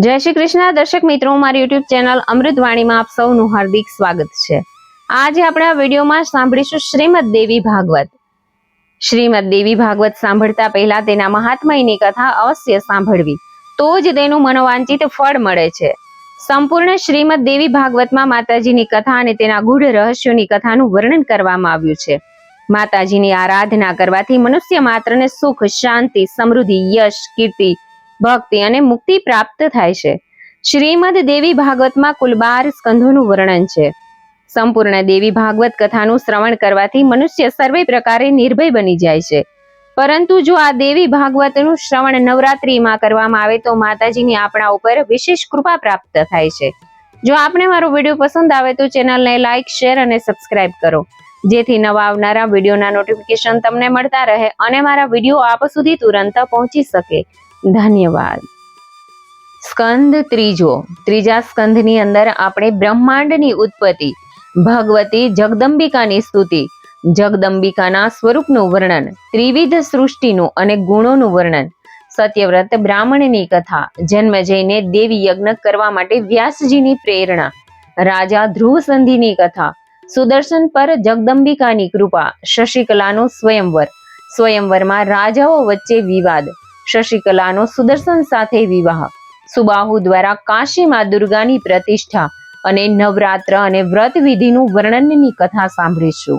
જય શ્રી કૃષ્ણ દર્શક મિત્રો, મારી યુટ્યુબ ચેનલ અમૃતવાણીમાં આપ સૌનું હાર્દિક સ્વાગત છે। આજે આપણે આ વિડીયોમાં સાંભળીશું શ્રીમદ દેવી ભાગવત। શ્રીમદ દેવી ભાગવત સાંભળતા પહેલા તેના મહાત્મ્યની કથા અવશ્ય સાંભળવી, તો જ તેનું મનોવાંછિત ફળ મળે છે। સંપૂર્ણ શ્રીમદ દેવી ભાગવતમાં માતાજીની કથા અને તેના ગૂઢ રહસ્યોની કથાનું વર્ણન કરવામાં આવ્યું છે। માતાજીની આરાધના કરવાથી મનુષ્ય માત્રને સુખ, શાંતિ, સમૃદ્ધિ, યશ, કીર્તિ, ભક્તિ અને મુક્તિ પ્રાપ્ત થાય છે। શ્રીમદ દેવી ભાગવતમાં કુલ 12 સ્કંધોનું વર્ણન છે। સંપૂર્ણ દેવી ભાગવત કથાનું શ્રવણ કરવાથી મનુષ્ય સર્વે પ્રકારે નિર્ભય બની જાય છે। પરંતુ જો આ દેવી ભાગવતનું શ્રવણ નવરાત્રિમાં કરવામાં આવે તો માતાજીની આપણા ઉપર વિશેષ કૃપા પ્રાપ્ત થાય છે। જો આપને મારો વિડીયો પસંદ આવે તો ચેનલને લાઈક, શેર અને સબસ્ક્રાઇબ કરો, જેથી નવા આવનારા વિડીયોના નોટિફિકેશન તમને મળતા રહે અને મારા વિડીયો આપ સુધી તુરંત પહોંચી શકે। ધન્યવાદ। સ્કંદ ત્રીજા સ્કંધની અંદર આપણે બ્રહ્માંડની ઉત્પત્તિ, ભગવતી જગદંબિકાની સ્તુતિ, જગદંબિકાના સ્વરૂપનું વર્ણન, ત્રિવિધ સૃષ્ટિનું અને ગુણોનું વર્ણન, સત્યવ્રત બ્રાહ્મણની કથા, જન્મ જઈને દેવી યજ્ઞ કરવા માટે વ્યાસજીની પ્રેરણા, રાજા ધ્રુવ સંધિની કથા, સુદર્શન પર જગદંબિકાની કૃપા, શશિકલાનો સ્વયંવર, સ્વયંવરમાં રાજાઓ વચ્ચે વિવાદ, શશિકલાનો સુદર્શન સાથે વિવાહ, સુબાહુ દ્વારા કાશીમાં દુર્ગાની પ્રતિષ્ઠા અને નવરાત્ર અને વ્રત વિધિનું વર્ણનની કથા સાંભળીશું।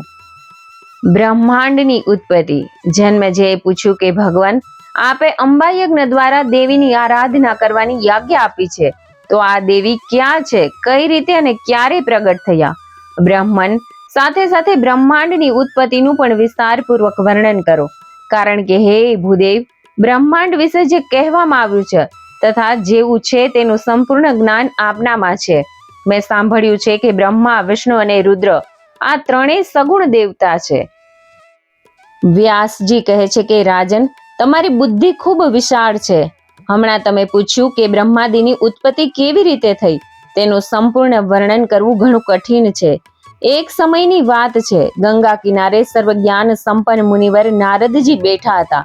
બ્રહ્માંડની ઉત્પત્તિ। જન્મેજયે પૂછ્યું કે ભગવાન, આપે અંબા યજ્ઞ દ્વારા દેવીની આરાધના કરવાની આજ્ઞા આપી છે, તો આ દેવી ક્યાં છે, કઈ રીતે અને ક્યારે પ્રગટ થયા? બ્રહ્મન સાથે સાથે બ્રહ્માંડની ઉત્પત્તિનું પણ વિસ્તારપૂર્વક વર્ણન કરો, કારણ કે હે ભૂદેવ, બ્રહ્માંડ વિશે જે કહેવામાં આવ્યું છે તથા જેવું છે તેનું સંપૂર્ણ જ્ઞાન આપનામાં છે। મેં સાંભળ્યું છે કે બ્રહ્મા, વિષ્ણુ અને રુદ્ર આ ત્રણેય સગુણ દેવતા છે। વ્યાસજી કહે છે કે રાજન, તમારી બુદ્ધિ ખૂબ વિશાળ છે। હમણાં તમે પૂછ્યું કે બ્રહ્માદિની ઉત્પત્તિ કેવી રીતે થઈ, તેનું સંપૂર્ણ વર્ણન કરવું ઘણું કઠિન છે। એક સમયની વાત છે, ગંગા કિનારે સર્વજ્ઞાન સંપન્ન મુનિવર નારદજી બેઠા હતા।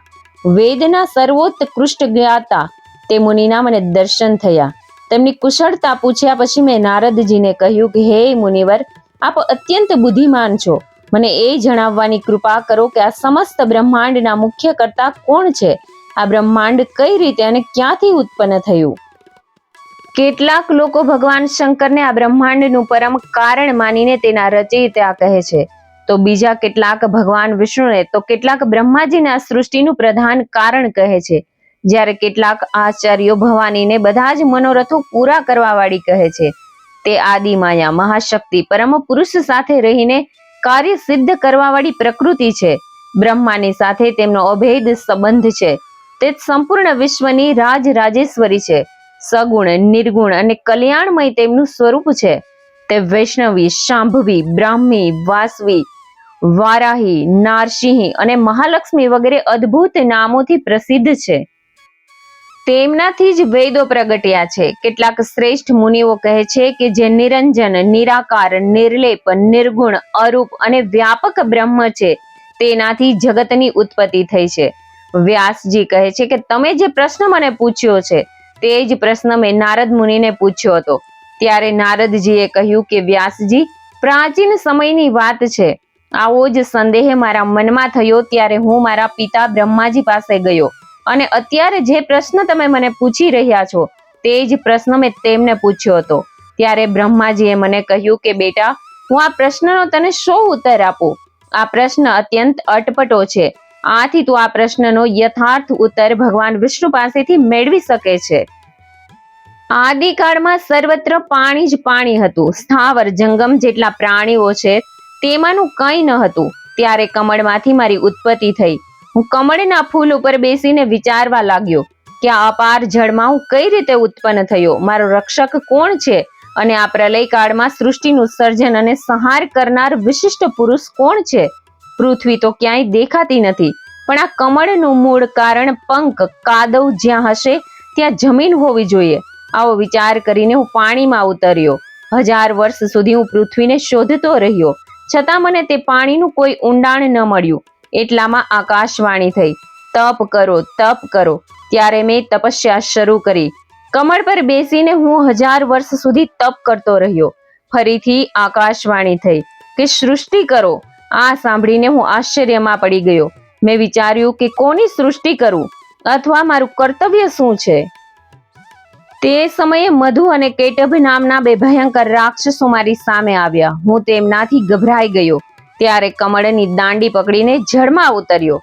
વેદના સર્વોત્કૃષ્ટ જ્ઞાતા તે મુનિના મને દર્શન થયા। તેમની કુશળતા પૂછ્યા પછી મેં નારદજીને કહ્યું કે હે મુનિવર, આપ અત્યંત બુદ્ધિમાન છો, મને એ જણાવવાની કૃપા કરો કે આ સમસ્ત બ્રહ્માંડના મુખ્ય કર્તા કોણ છે? આ બ્રહ્માંડ કઈ રીતે અને ક્યાંથી ઉત્પન્ન થયું? કેટલાક લોકો ભગવાન શંકરને આ બ્રહ્માંડનું પરમ કારણ માનીને તેના રચયિતા કહે છે, તો બીજા કેટલાક ભગવાન વિષ્ણુને, તો કેટલાક બ્રહ્માજીને આ સૃષ્ટિનું પ્રધાન કારણ કહે છે, જ્યારે કેટલાક આચાર્યો ભવાનીને બધા જ મનોરથો પૂરા કરવા વાળી કહે છે। તે આદિ માયા, મહાશક્તિ, પરમ પુરુષ સાથે રહીને કાર્ય સિદ્ધ કરવા વાળી પ્રકૃતિ છે। બ્રહ્માની સાથે તેમનો અભેદ સંબંધ છે। તે સંપૂર્ણ વિશ્વની રાજેશ્વરી છે। સગુણ, નિર્ગુણ અને કલ્યાણમય તેમનું સ્વરૂપ છે। તે વૈષ્ણવી, શાંભવી, બ્રાહ્મી, વાસવી, વારાહી, નારસિંહી અને મહાલક્ષ્મી વગેરે અદ્ભુત નામોથી પ્રસિદ્ધ છે। તેમનાથી જ વેદો પ્રગટ્યા છે। કેટલાક શ્રેષ્ઠ મુનિઓ કહે છે કે જે નિરંજન, નિરાકાર, નિર્લેપ, નિર્ગુણ, અરૂપ અને વ્યાપક બ્રહ્મ છે, તેનાથી જગતની ઉત્પત્તિ થઈ છે। વ્યાસજી કહે છે કે તમે જે પ્રશ્ન મને પૂછ્યો છે તે જ પ્રશ્ન મેં નારદ મુનિને પૂછ્યો હતો। ત્યારે નારદજીએ કહ્યું કે વ્યાસજી, પ્રાચીન સમયની વાત છે, આવો જ સંદેહ મારા મનમાં થયો ત્યારે હું મારા પિતા બ્રહ્માજી પાસે ગયો અને અત્યારે જે પ્રશ્ન તમે મને પૂછી રહ્યા છો તે જ પ્રશ્ન મેં તેમને પૂછ્યો હતો। ત્યારે બ્રહ્માજીએ મને કહ્યું કે બેટા, હું આ પ્રશ્નનો તને શો ઉત્તર આપું? આ પ્રશ્ન અત્યંત અટપટો છે, આથી તું આ પ્રશ્નનો યથાર્થ ઉત્તર ભગવાન વિષ્ણુ પાસેથી મેળવી શકે છે। આદિકાળમાં સર્વત્ર પાણી જ પાણી હતું। સ્થાવર જંગમ જેટલા પ્રાણીઓ છે તેમાંનું કંઈ ન હતું। ત્યારે કમળમાંથી મારી ઉત્પત્તિ થઈ। હું કમળના ફૂલ ઉપર બેસીને વિચારવા લાગ્યો કે આ અપાર જળમાં હું કઈ રીતે ઉત્પન્ન થયો, મારો રક્ષક કોણ છે અને આ પ્રલયકાળમાં સૃષ્ટિનું સર્જન અને સંહાર કરનાર વિશિષ્ટ પુરુષ કોણ છે? પૃથ્વી તો ક્યાંય દેખાતી નથી, પણ આ કમળનું મૂળ કારણ, પંખ, કાદવ જ્યાં હશે ત્યાં જમીન હોવી જોઈએ। આવો વિચાર કરીને હું પાણીમાં ઉતર્યો। 1000 વર્ષ સુધી હું પૃથ્વીને શોધતો રહ્યો, છતાં મને તે પાણીનું કોઈ ઊંડાણ ન મળ્યું। એટલામાં આકાશવાણી થઈ, તપ કરો, તપ કરો। ત્યારે મેં તપસ્યા શરૂ કરી। કમળ પર બેસીને હું 1000 વર્ષ સુધી તપ કરતો રહ્યો. ફરીથી આકાશવાણી થઈ કે સૃષ્ટિ કરો. આ સાંભળીને હું આશ્ચર્યમાં પડી ગયો. મેં વિચાર્યું કે કોની સૃષ્ટિ કરું અથવા મારું કર્તવ્ય શું છે. તે સમયે મધુ અને કેટભ નામના બે ભયંકર રાક્ષસો મારી સામે આવ્યા. હું તેમનાથી ગભરાઈ ગયો. ત્યારે કમળની દાંડી પકડીને જળમાં ઉતર્યો.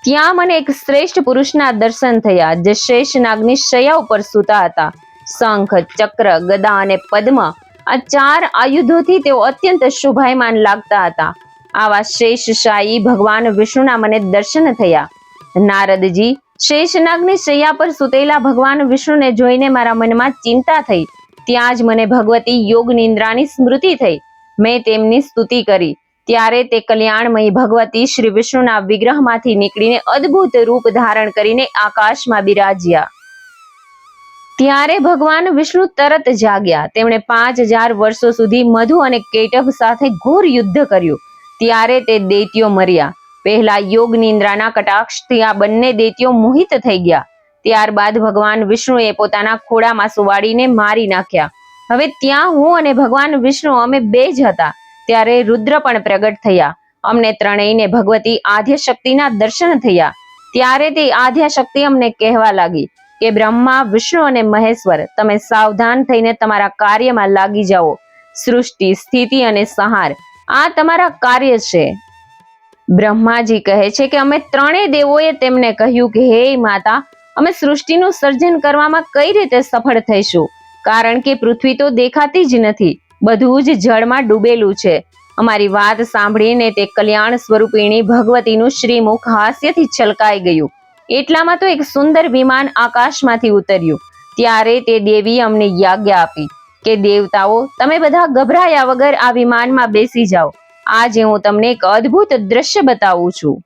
ત્યાં મને એક શ્રેષ્ઠ પુરુષના દર્શન થયા, જે શેષનાગની શૈયા ઉપર સૂતા હતા. શંખ, ચક્ર, ગદા અને પદ્મ, આ 4 આયુધોથી તેઓ અત્યંત શોભાયમાન લાગતા હતા. આવા શેષશાયી ભગવાન વિષ્ણુના મને દર્શન થયા. નારદજી, શેષનાગની શૈયા પર સૂતેલા ભગવાન વિષ્ણુને જોઈને મારા મનમાં ચિંતા થઈ. ત્યાં જ મને ભગવતી યોગ નિદ્રાની સ્મૃતિ થઈ. મેં તેમની સ્તુતિ કરી. ત્યારે તે કલ્યાણમયી ભગવતી શ્રી વિષ્ણુના વિગ્રહમાંથી નીકળીને અદ્ભુત રૂપ ધારણ કરીને આકાશમાં બિરાજ્યા. ત્યારે ભગવાન વિષ્ણુ તરત જાગ્યા. તેમણે 5000 વર્ષો સુધી મધુ અને કેટભ સાથે ઘોર યુદ્ધ કર્યું. ત્યારે તે દૈત્યો મર્યા. પહેલા યોગ નિદ્રાના કટાક્ષથી આ બંને દૈત્યો મોહિત થઈ ગયા. ત્યારબાદ ભગવાન વિષ્ણુએ પોતાના ખોળામાં સુવાડીને મારી નાખ્યા. હવે ત્યાં હું અને ભગવાન વિષ્ણુ અમે 2 જ હતા. ત્યારે રુદ્ર પણ પ્રગટ થયા. અમને ત્રણેયને ભગવતી આદ્યશક્તિના દર્શન થયા. ત્યારે તે આદ્યશક્તિ અમને કહેવા લાગી કે બ્રહ્મા, વિષ્ણુ અને મહેશ્વર, તમે સાવધાન થઈને તમારા કાર્યમાં લાગી જાઓ. સૃષ્ટિ, સ્થિતિ અને સંહાર, આ તમારા કાર્ય છે. બ્રહ્માજી કહે છે કે અમે ત્રણેય દેવોએ તેમને કહ્યું કે હે માતા, અમે સૃષ્ટિનું સર્જન કરવામાં કઈ રીતે સફળ થઈશું? કારણ કે પૃથ્વી તો દેખાતી જ નથી, બધું જ જળમાં ડૂબેલું છે. અમારી વાત સાંભળીને તે કલ્યાણ સ્વરૂપિણી ભગવતીનું શ્રીમુખ હાસ્યથી છલકાઈ ગયું. એટલામાં તો એક સુંદર વિમાન આકાશમાંથી ઉતર્યું. ત્યારે તે દેવી અમને આજ્ઞા આપી કે દેવતાઓ, તમે બધા ગભરાયા વગર આ વિમાનમાં બેસી જાઓ. આજે હું તમને એક અદ્ભુત દ્રશ્ય બતાવું છું.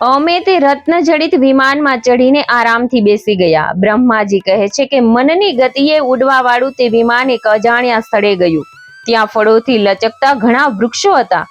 અમે તે રત્નજડિત વિમાનમાં ચડીને આરામથી બેસી ગયા. બ્રહ્માજી કહે છે કે મનની ગતિએ ઉડવા વાળું તે વિમાન એક અજાણ્યા સ્થળે ગયું. ત્યાં ફળોથી લચકતા ઘણા વૃક્ષો હતા.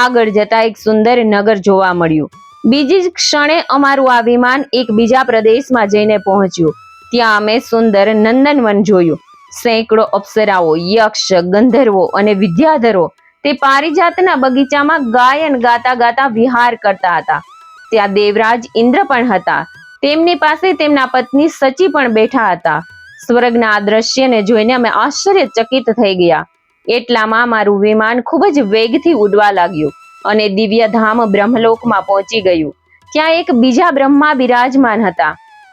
આગળ જતા એક સુંદર નગર જોવા મળ્યું. બીજી જ ક્ષણે અમારું આ વિમાન એક બીજા પ્રદેશમાં જઈને પહોંચ્યું. ત્યાં અમે સુંદર નંદનવન જોયું. સેંકડો અપ્સરાઓ, યક્ષ, ગંધર્વો અને વિદ્યાધરો તે પારિજાતના બગીચામાં ગાયન ગાતા ગાતા વિહાર કરતા હતા. ત્યાં દેવરાજ ઇન્દ્ર પણ હતા. તેમની પાસે તેમના પત્ની સચી પણ બેઠા હતા. સ્વર્ગના આ દ્રશ્યને જોઈને અમે આશ્ચર્યચકિત થઈ ગયા. એટલામાં મારું વિમાન ખૂબ જ વેગથી ઉડવા લાગ્યું અને દિવ્ય ધામ બ્રહ્મલોકમાં પહોંચી ગયું. ત્યાં એક બીજા બ્રહ્મા બિરાજમાન હતા.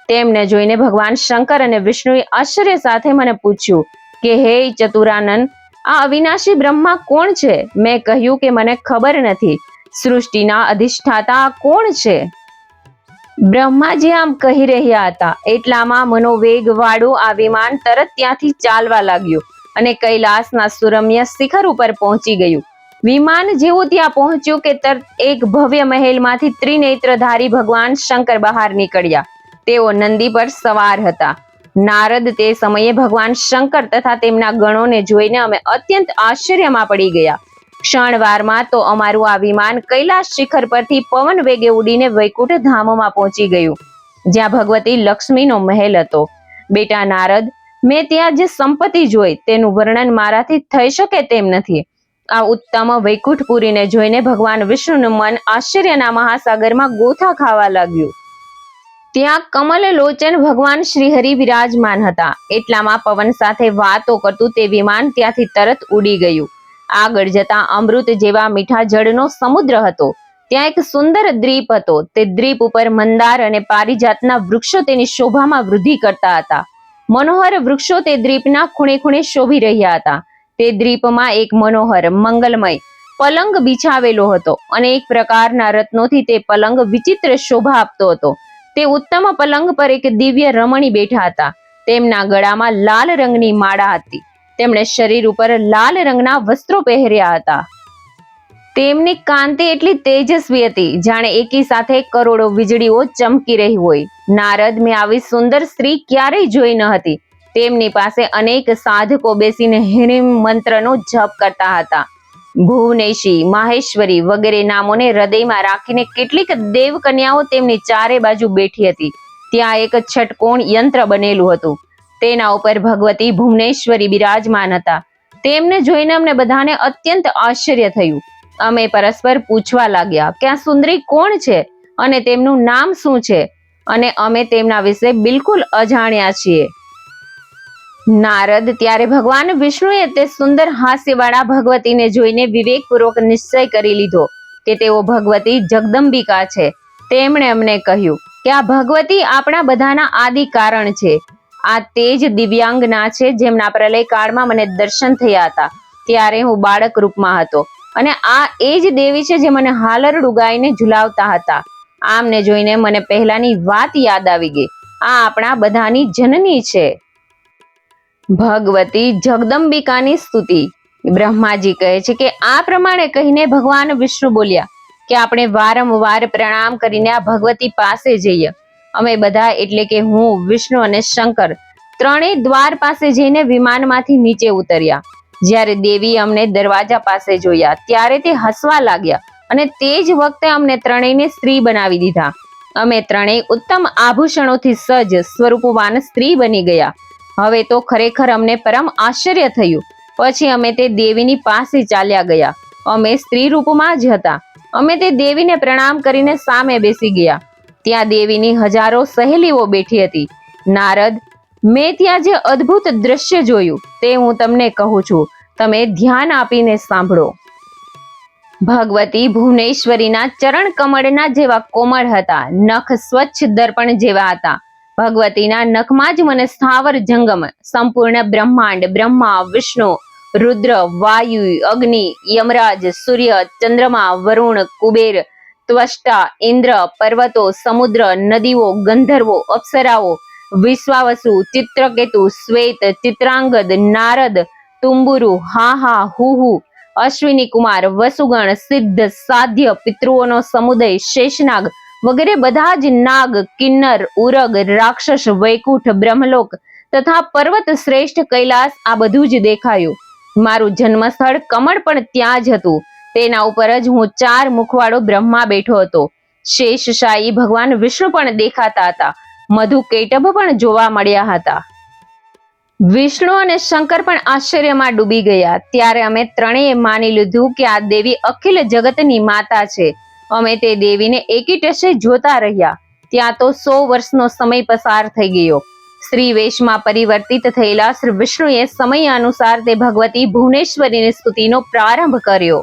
તેમને જોઈને ભગવાન શંકર અને વિષ્ણુએ આશ્ચર્ય સાથે મને પૂછ્યું કે હે ચતુરાનન, આ અવિનાશી બ્રહ્મા કોણ છે? મેં કહ્યું કે મને ખબર નથી. સૃષ્ટિના અધિષ્ઠાતા કોણ છે? બ્રહ્માજી આમ કહી રહ્યા હતા. એટલામાં મનોવેગ વાળું આ વિમાન તરત ત્યાંથી ચાલવા લાગ્યું અને કૈલાસના સુરમ્ય શિખર ઉપર પહોંચી ગયું. વિમાન જેવું ત્યાં પહોંચ્યું કે તરત એક ભવ્ય મહેલમાંથી ત્રિનેત્રધારી ભગવાન શંકર બહાર નીકળ્યા. તેઓ નંદી પર સવાર હતા. નારદ તે સમયે ભગવાન શંકર તથા તેમના ગણોને જોઈને અમે અત્યંત આશ્ચર્યમાં પડી ગયા. ક્ષણવારમાં તો અમારું આ વિમાન કૈલાસ શિખર પરથી પવન વેગે ઉડીને વૈકુંઠ ધામમાં પહોંચી ગયું, જ્યાં ભગવતી લક્ષ્મીનો મહેલ હતો. બેટા નારદ, મેં ત્યાં જે સંપત્તિ જોઈ તેનું વર્ણન મારાથી થઈ શકે તેમ નથી. આ ઉત્તમ વૈકુંઠપુરીને જોઈને ભગવાન વિષ્ણુનું મન આશ્ચર્યના મહાસાગરમાં ગોથા ખાવા લાગ્યું. ત્યાં કમલ લોચન ભગવાન શ્રીહરિ વિરાજમાન હતા. એટલામાં પવન સાથે વાતો કરતું તે વિમાન ત્યાંથી તરત ઉડી ગયું. આગળ જતા અમૃત જેવા મીઠા જળનો સમુદ્ર હતો. ત્યાં એક સુંદર દ્વીપ હતો. તે દ્વીપ ઉપર મંદાર અને પારિજાતના વૃક્ષો તેની શોભામાં વૃદ્ધિ કરતા હતા. મનોહર વૃક્ષો તે દ્વીપના ખૂણે ખૂણે શોભી રહ્યા હતા. તે દ્વીપમાં એક મનોહર મંગલમય પલંગ બિછાવેલો હતો અને એક પ્રકારના રત્નોથી તે પલંગ વિચિત્ર શોભા આપતો હતો. તે ઉત્તમ પલંગ પર એક દિવ્ય રમણી બેઠા હતા. તેમના ગળામાં લાલ રંગની માળા હતી. તેમણે શરીર ઉપર લાલ રંગના વસ્ત્રો પહેર્યા હતા. તેમની કાંતિ એટલી તેજસ્વી હતી, જાણે એકી સાથે કરોડો વીજળીઓ ચમકી રહી હોય. નારદ, મેં આવી સુંદર સ્ત્રી ક્યારેય જોઈ ન હતી. તેમની પાસે અનેક સાધકો બેસીને હિરિમ મંત્રનો જપ કરતા હતા. ભુવનેશી, માહેશ્વરી વગેરે નામોને હૃદયમાં રાખીને કેટલીક દેવકન્યાઓ તેમની ચારે બાજુ બેઠી હતી. ત્યાં એક છટકોણ યંત્ર બનેલું હતું. તેના ઉપર ભગવતી ભુવનેશ્વરી બિરાજમાન હતા. તેમને જોઈને અમને બધાને અત્યંત આશ્ચર્ય થયું. અમે પરસ્પર પૂછવા લાગ્યા કે આ સુંદરી કોણ છે અને તેમનું નામ શું છે, અને અમે તેમના વિશે બિલકુલ અજાણ્યા છીએ. નારદ ત્યારે ભગવાન વિષ્ણુએ તે સુંદર હાસ્યવાળા ભગવતીને જોઈને વિવેકપૂર્વક નિશ્ચય કરી લીધો કે તેઓ ભગવતી જગદંબિકા છે. તેમણે અમને કહ્યું કે આ ભગવતી આપણા બધાના આદિ કારણ છે. આ તે જ દિવ્યાંગના છે જેમના પ્રલય કાળમાં મને દર્શન થયા હતા. ત્યારે હું બાળક રૂપમાં હતો, અને આ એ જ દેવી છે જે મને હાલરડું ગાઈને ઝુલાવતા હતા. આમને જોઈને મને પહેલાની વાત યાદ આવી ગઈ. આ આપણા બધાની જનની છે. ભગવતી જગદંબિકાની સ્તુતિ. બ્રહ્માજી કહે છે કે આ પ્રમાણે કહીને ભગવાન વિષ્ણુ બોલ્યા કે આપણે વારંવાર પ્રણામ કરીને આ ભગવતી પાસે જઈએ. અમે બધા એટલે કે હું, વિષ્ણુ અને શંકર ત્રણેય દ્વાર પાસે જઈને વિમાનમાંથી નીચે ઉતર્યા. જ્યારે દેવી અમને દરવાજા પાસે જોયા ત્યારે તે હસવા લાગ્યા અને તે જ વખતે અમને ત્રણેયને સ્ત્રી બનાવી દીધા. અમે ત્રણેય ઉત્તમ આભૂષણોથી સજ્જ સ્વરૂપવાન સ્ત્રી બની ગયા. હવે તો ખરેખર અમને પરમ આશ્ચર્ય થયું. પછી અમે તે દેવીની પાસે ચાલ્યા ગયા. અમે સ્ત્રી રૂપમાં જ હતા. અમે તે દેવીને પ્રણામ કરીને સામે બેસી ગયા. ત્યાં દેવીની હજારો સહેલીઓ બેઠી હતી. નારદ, મેં ત્યાં જે અદ્ભુત દ્રશ્ય જોયું તે હું તમને કહું છું. તમે ધ્યાન આપીને સાંભળો. ભગવતી ભુવનેશ્વરીના ચરણ કમળના જેવા કોમળ હતા. નખ સ્વચ્છ દર્પણ જેવા હતા. ભગવતીના નખમાં જ મને સ્થાવર જંગમ સંપૂર્ણ બ્રહ્માંડ, બ્રહ્મા, વિષ્ણુ, રુદ્ર, વાયુ, અગ્નિ, યમરાજ, સૂર્ય, ચંદ્રમા, વરુણ, કુબેર, ત્વષ્ટા, ઇન્દ્ર, પર્વતો, સમુદ્ર, નદીઓ, ગંધર્વો, અપ્સરાઓ, વિશ્વાવસુ, ચિત્રકેતુ, શ્વેત, ચિત્રાંગદ, નારદ, તુંબુરુ, હાહા, હુહુ, અશ્વિની કુમાર, વસુગણ, સિદ્ધ, સાધ્ય, પિતૃઓનો સમુદય, શેષનાગ વગેરે બધા જ નાગ, કિન્નર, ઉરગ, રાક્ષસ, વૈકુંઠ, બ્રહ્મલોક તથા પર્વત શ્રેષ્ઠ કૈલાસ આ બધું જ દેખાયું. મારું જન્મસ્થળ કમળ પણ ત્યાં જ હતું. તેના ઉપર જ હું 4 મુખવાળો બ્રહ્મા બેઠો હતો. શેષશાયી ભગવાન વિષ્ણુ પણ દેખાતા હતા. મધુ કૈટભ પણ જોવા મળ્યા હતા. વિષ્ણુ અને શંકર પણ આશ્ચર્યમાં ડૂબી ગયા. ત્યારે અમે ત્રણેય માની લીધું કે આ દેવી અખિલ જગતની માતા છે. અમે તે દેવીને એકીટશે જોતા રહ્યા. ત્યાં તો 100 વર્ષનો સમય પસાર થઈ ગયો. સ્ત્રી વેશમાં પરિવર્તિત થયેલા શ્રી વિષ્ણુએ સમય અનુસાર તે ભગવતી ભુવનેશ્વરીની સ્તુતિનો પ્રારંભ કર્યો.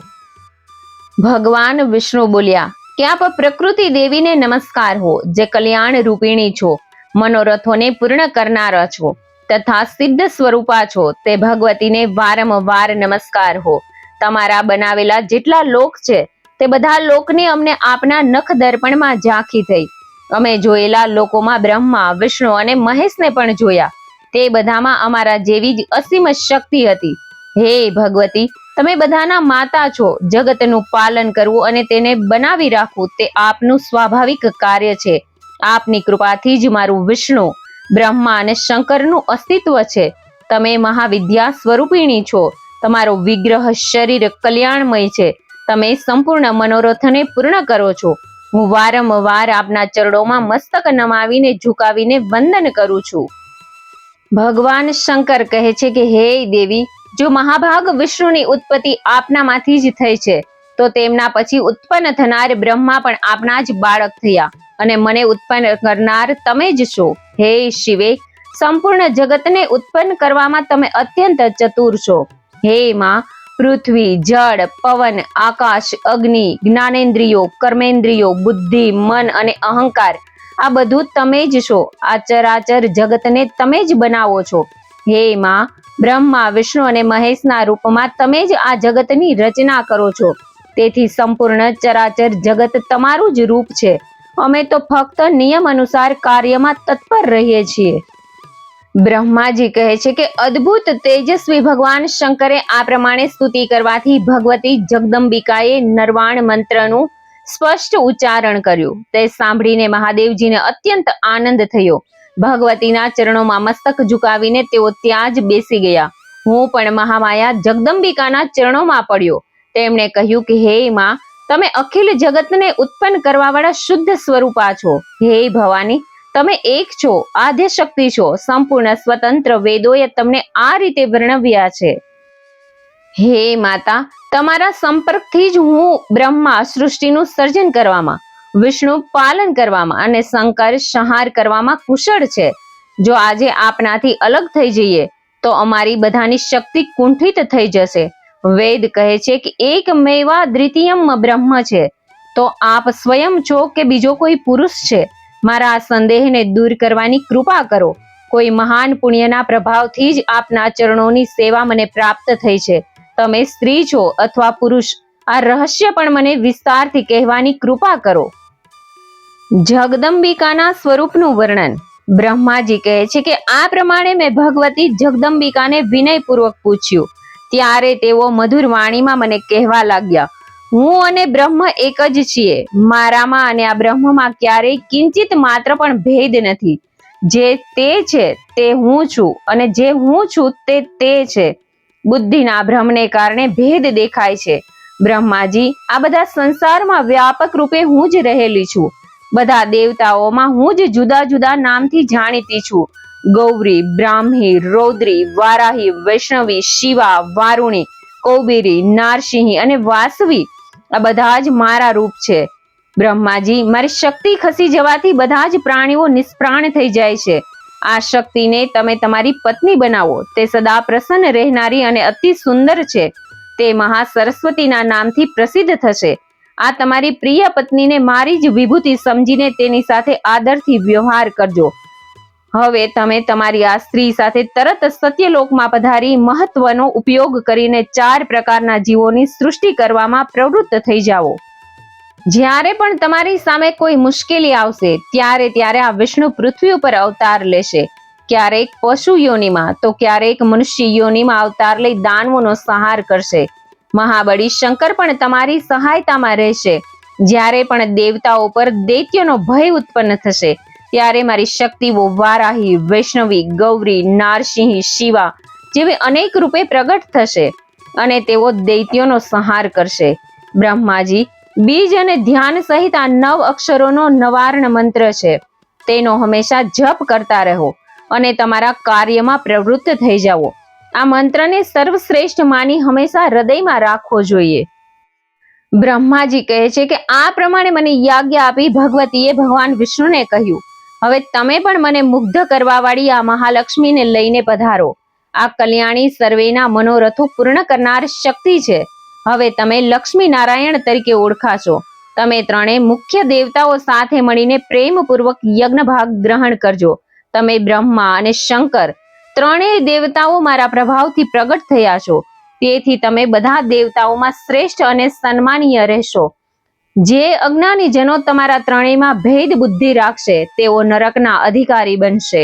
ભગવાન વિષ્ણુ બોલ્યા કે આપ પ્રકૃતિ દેવીને નમસ્કાર હો, જે કલ્યાણ રૂપિણી છો, મનોરથોને પૂર્ણ કરનારા છો તથા સિદ્ધ સ્વરૂપા છો. તે ભગવતીને વારંવાર નમસ્કાર હો. તમારા બનાવેલા જેટલા લોક છે તે બધા લોકને અમને આપના નખ દર્પણમાં ઝાંખી થઈ. અમે જોયેલા લોકોમાં બ્રહ્મા, વિષ્ણુ અને મહેશને પણ જોયા. તે બધામાં અમારા જેવી જ અસીમ શક્તિ હતી. હે ભગવતી, તમે બધાના માતા છો. જગતનું પાલન કરવું અને તેને બનાવી રાખવું તે આપનું સ્વાભાવિક કાર્ય છે. આપની કૃપાથી જ મારું વિષ્ણુ, બ્રહ્મા અને શંકરનું અસ્તિત્વ છે. તમે મહાવિદ્યા સ્વરૂપિણી છો. તમારો વિગ્રહ શરીર કલ્યાણમય છે. તમે સંપૂર્ણ મનોરથને પૂર્ણ કરો છો. હું વારંવાર આપના ચરણોમાં મસ્તક નમાવીને ઝુકાવીને વંદન કરું છું. ભગવાન શંકર કહે છે કે હે દેવી, જો મહાભાગ વિષ્ણુની ઉત્પત્તિ આપનામાંથી જ થઈ છે તો તેમના પછી ઉત્પન્ન થનાર બ્રહ્મા પણ આપના જ બાળક થયા અને મને ઉત્પન્ન કરનાર તમે જ છો. હે શિવે, સંપૂર્ણ જગતને ઉત્પન્ન કરવામાં તમે અત્યંત ચતુર છો. હે માં, પૃથ્વી, જળ, પવન, આકાશ, અગ્નિ, જ્ઞાનેન્દ્રિયો, કર્મેન્દ્રિયો, બુદ્ધિ, મન અને અહંકાર આ બધું તમે જ છો. આ ચરાચર જગતને તમે જ બનાવો છો. હે માં, બ્રહ્મા, વિષ્ણુ અને મહેશના રૂપમાં તમે જ આ જગતની રચના કરો છો. તેથી સંપૂર્ણ ચરાચર જગત તમારું જ રૂપ છે. અમે તો ફક્ત નિયમ અનુસાર કાર્યમાં તત્પર રહીએ છીએ. બ્રહ્માજી કહે છે કે અદ્ભુત તેજસ્વી ભગવાન શંકરે આ પ્રમાણે સ્તુતિ કરવાથી ભગવતી જગદંબિકાએ નરવાણ મંત્રનું સ્પષ્ટ ઉચ્ચારણ કર્યું. તે સાંભળીને મહાદેવજીને અત્યંત આનંદ થયો. ભગવતીના ચરણોમાં મસ્તક ઝુકાવીને તેઓ ત્યાં જ બેસી ગયા. હું પણ મહામાયા જગદંબિકાના ચરણોમાં પડ્યો. તેમણે કહ્યું કે હે માં, તમે અખિલ જગતને ઉત્પન્ન કરવાવાળા શુદ્ધ સ્વરૂપા છો. હે ભવાની, તમે એક છો, આદ્ય શક્તિ છો, સંપૂર્ણ સ્વતંત્ર. વેદોએ તમને આ રીતે વર્ણવ્યા છે. હે માતા, તમારા સંપર્કથી જ હું બ્રહ્મા સૃષ્ટિનું સર્જન કરવામાં, વિષ્ણુ પાલન કરવામાં અને શંકર સંહાર કરવામાં કુશળ છે. જો આજે આપનાથી અલગ થઈ જઈએ તો અમારી બધાની શક્તિ કુંઠિત થઈ જશે. વેદ કહે છે કે એકમેવા દ્વિતીયમ બ્રહ્મ છે. તો આપ સ્વયં છો કે બીજો કોઈ પુરુષ છે? મારા આ સંદેહને દૂર કરવાની કૃપા કરો. કોઈ મહાન પુણ્યના પ્રભાવથી જ આપના ચરણોની સેવા મને પ્રાપ્ત થઈ છે. તમે સ્ત્રી છો અથવા પુરુષ, આ રહસ્ય પણ મને વિસ્તારથી કહેવાની કૃપા કરો. જગદંબિકાના સ્વરૂપનું વર્ણન. બ્રહ્માજી કહે છે કે આ પ્રમાણે મેં ભગવતી જગદંબિકાને વિનયપૂર્વક પૂછ્યું. ત્યારે તેઓ મધુર વાણીમાં મને કહેવા લાગ્યા, હું અને બ્રહ્મ એક જ છીએ. મારામાં અને આ બ્રહ્મમાં ક્યારેય કિંચિત માત્ર પણ ભેદ નથી. જે તે છે તે હું છું અને જે હું છું તે છે. બુદ્ધિના ભ્રમને કારણે ભેદ દેખાય છે. બ્રહ્માજી, આ બધા સંસારમાં વ્યાપક રૂપે હું જ રહેલી છું. બધા દેવતાઓમાં હું જ જુદા જુદા નામથી જાણીતી છું. ગૌરી, બ્રાહ્મી, રૌદ્રી, વારાહી, વૈષ્ણવી, શિવા, વારુણી, કૌબીરી, નારસિંહી અને વાસવી, આ બધા જ મારા રૂપ છે. બ્રહ્માજી, મારી શક્તિ ખસી જવાથી બધા જ પ્રાણીઓ નિષ્પ્રાણ થઈ જાય છે. આ શક્તિને તમે તમારી પત્ની બનાવો. તે સદા પ્રસન્ન રહેનારી અને અતિ સુંદર છે. તે મહા સરસ્વતીના નામથી પ્રસિદ્ધ થશે. આ તમારી પ્રિય પત્નીને મારી જ વિભૂતિ સમજીને તેની સાથે આદરથી વ્યવહાર કરજો. હવે તમે તમારી આ સ્ત્રી સાથે તરત સત્યલોકમાં પધારી મહત્વનો ઉપયોગ કરીને 4 પ્રકારના જીવોની સૃષ્ટિ કરવામાં પ્રવૃત્ત થઈ જાઓ. જ્યારે પણ તમારી સામે કોઈ મુશ્કેલી આવશે ત્યારે આ વિષ્ણુ પૃથ્વી ઉપર અવતાર લેશે. ક્યારેક પશુ યોનિમાં તો ક્યારેક મનુષ્ય યોનિમાં અવતાર લઈ દાનવોનો સંહાર કરશે. મહાબળી શંકર પણ તમારી સહાયતામાં રહેશે. જ્યારે પણ દેવતાઓ પર દૈત્યનો ભય ઉત્પન્ન થશે ત્યારે મારી શક્તિઓ વારાહી, વૈષ્ણવી, ગૌરી, નારસિંહી, શિવા જેવી અનેક રૂપે પ્રગટ થશે અને તેઓ દૈત્યોનો સંહાર કરશે. બ્રહ્માજી, બીજ અને ધ્યાન સહિત આ 9 અક્ષરોનો નવાર્ણ મંત્ર છે. તેનો હંમેશા જપ કરતા રહો અને તમારા કાર્યમાં પ્રવૃત્ત થઈ જાઓ. આ મંત્રને સર્વશ્રેષ્ઠ માની હંમેશા હૃદયમાં રાખવો જોઈએ. બ્રહ્માજી કહે છે કે આ પ્રમાણે મને યાજ્ઞા આપી ભગવતીએ ભગવાન વિષ્ણુને કહ્યું, હવે તમે પણ મને મુગ્ધ કરવા વાળી આ મહાલક્ષ્મીને લઈને પધારો. આ કલ્યાણી સર્વેના મનોરથો પૂર્ણ કરનાર શક્તિ છે. હવે તમે લક્ષ્મી નારાયણ તરીકે ઓળખાશો. તમે ત્રણે મુખ્ય દેવતાઓ સાથે મળીને પ્રેમપૂર્વક યજ્ઞ ભાગ ગ્રહણ કરજો. તમે બ્રહ્મા અને શંકર ત્રણેય દેવતાઓ મારા પ્રભાવથી પ્રગટ થયા છો. તેથી તમે બધા દેવતાઓમાં શ્રેષ્ઠ અને સન્માનીય રહેશો. જે અજ્ઞાની જનો તમારા ત્રણેયમાં ભેદ બુદ્ધિ રાખશે તેઓ નરકના અધિકારી બનશે.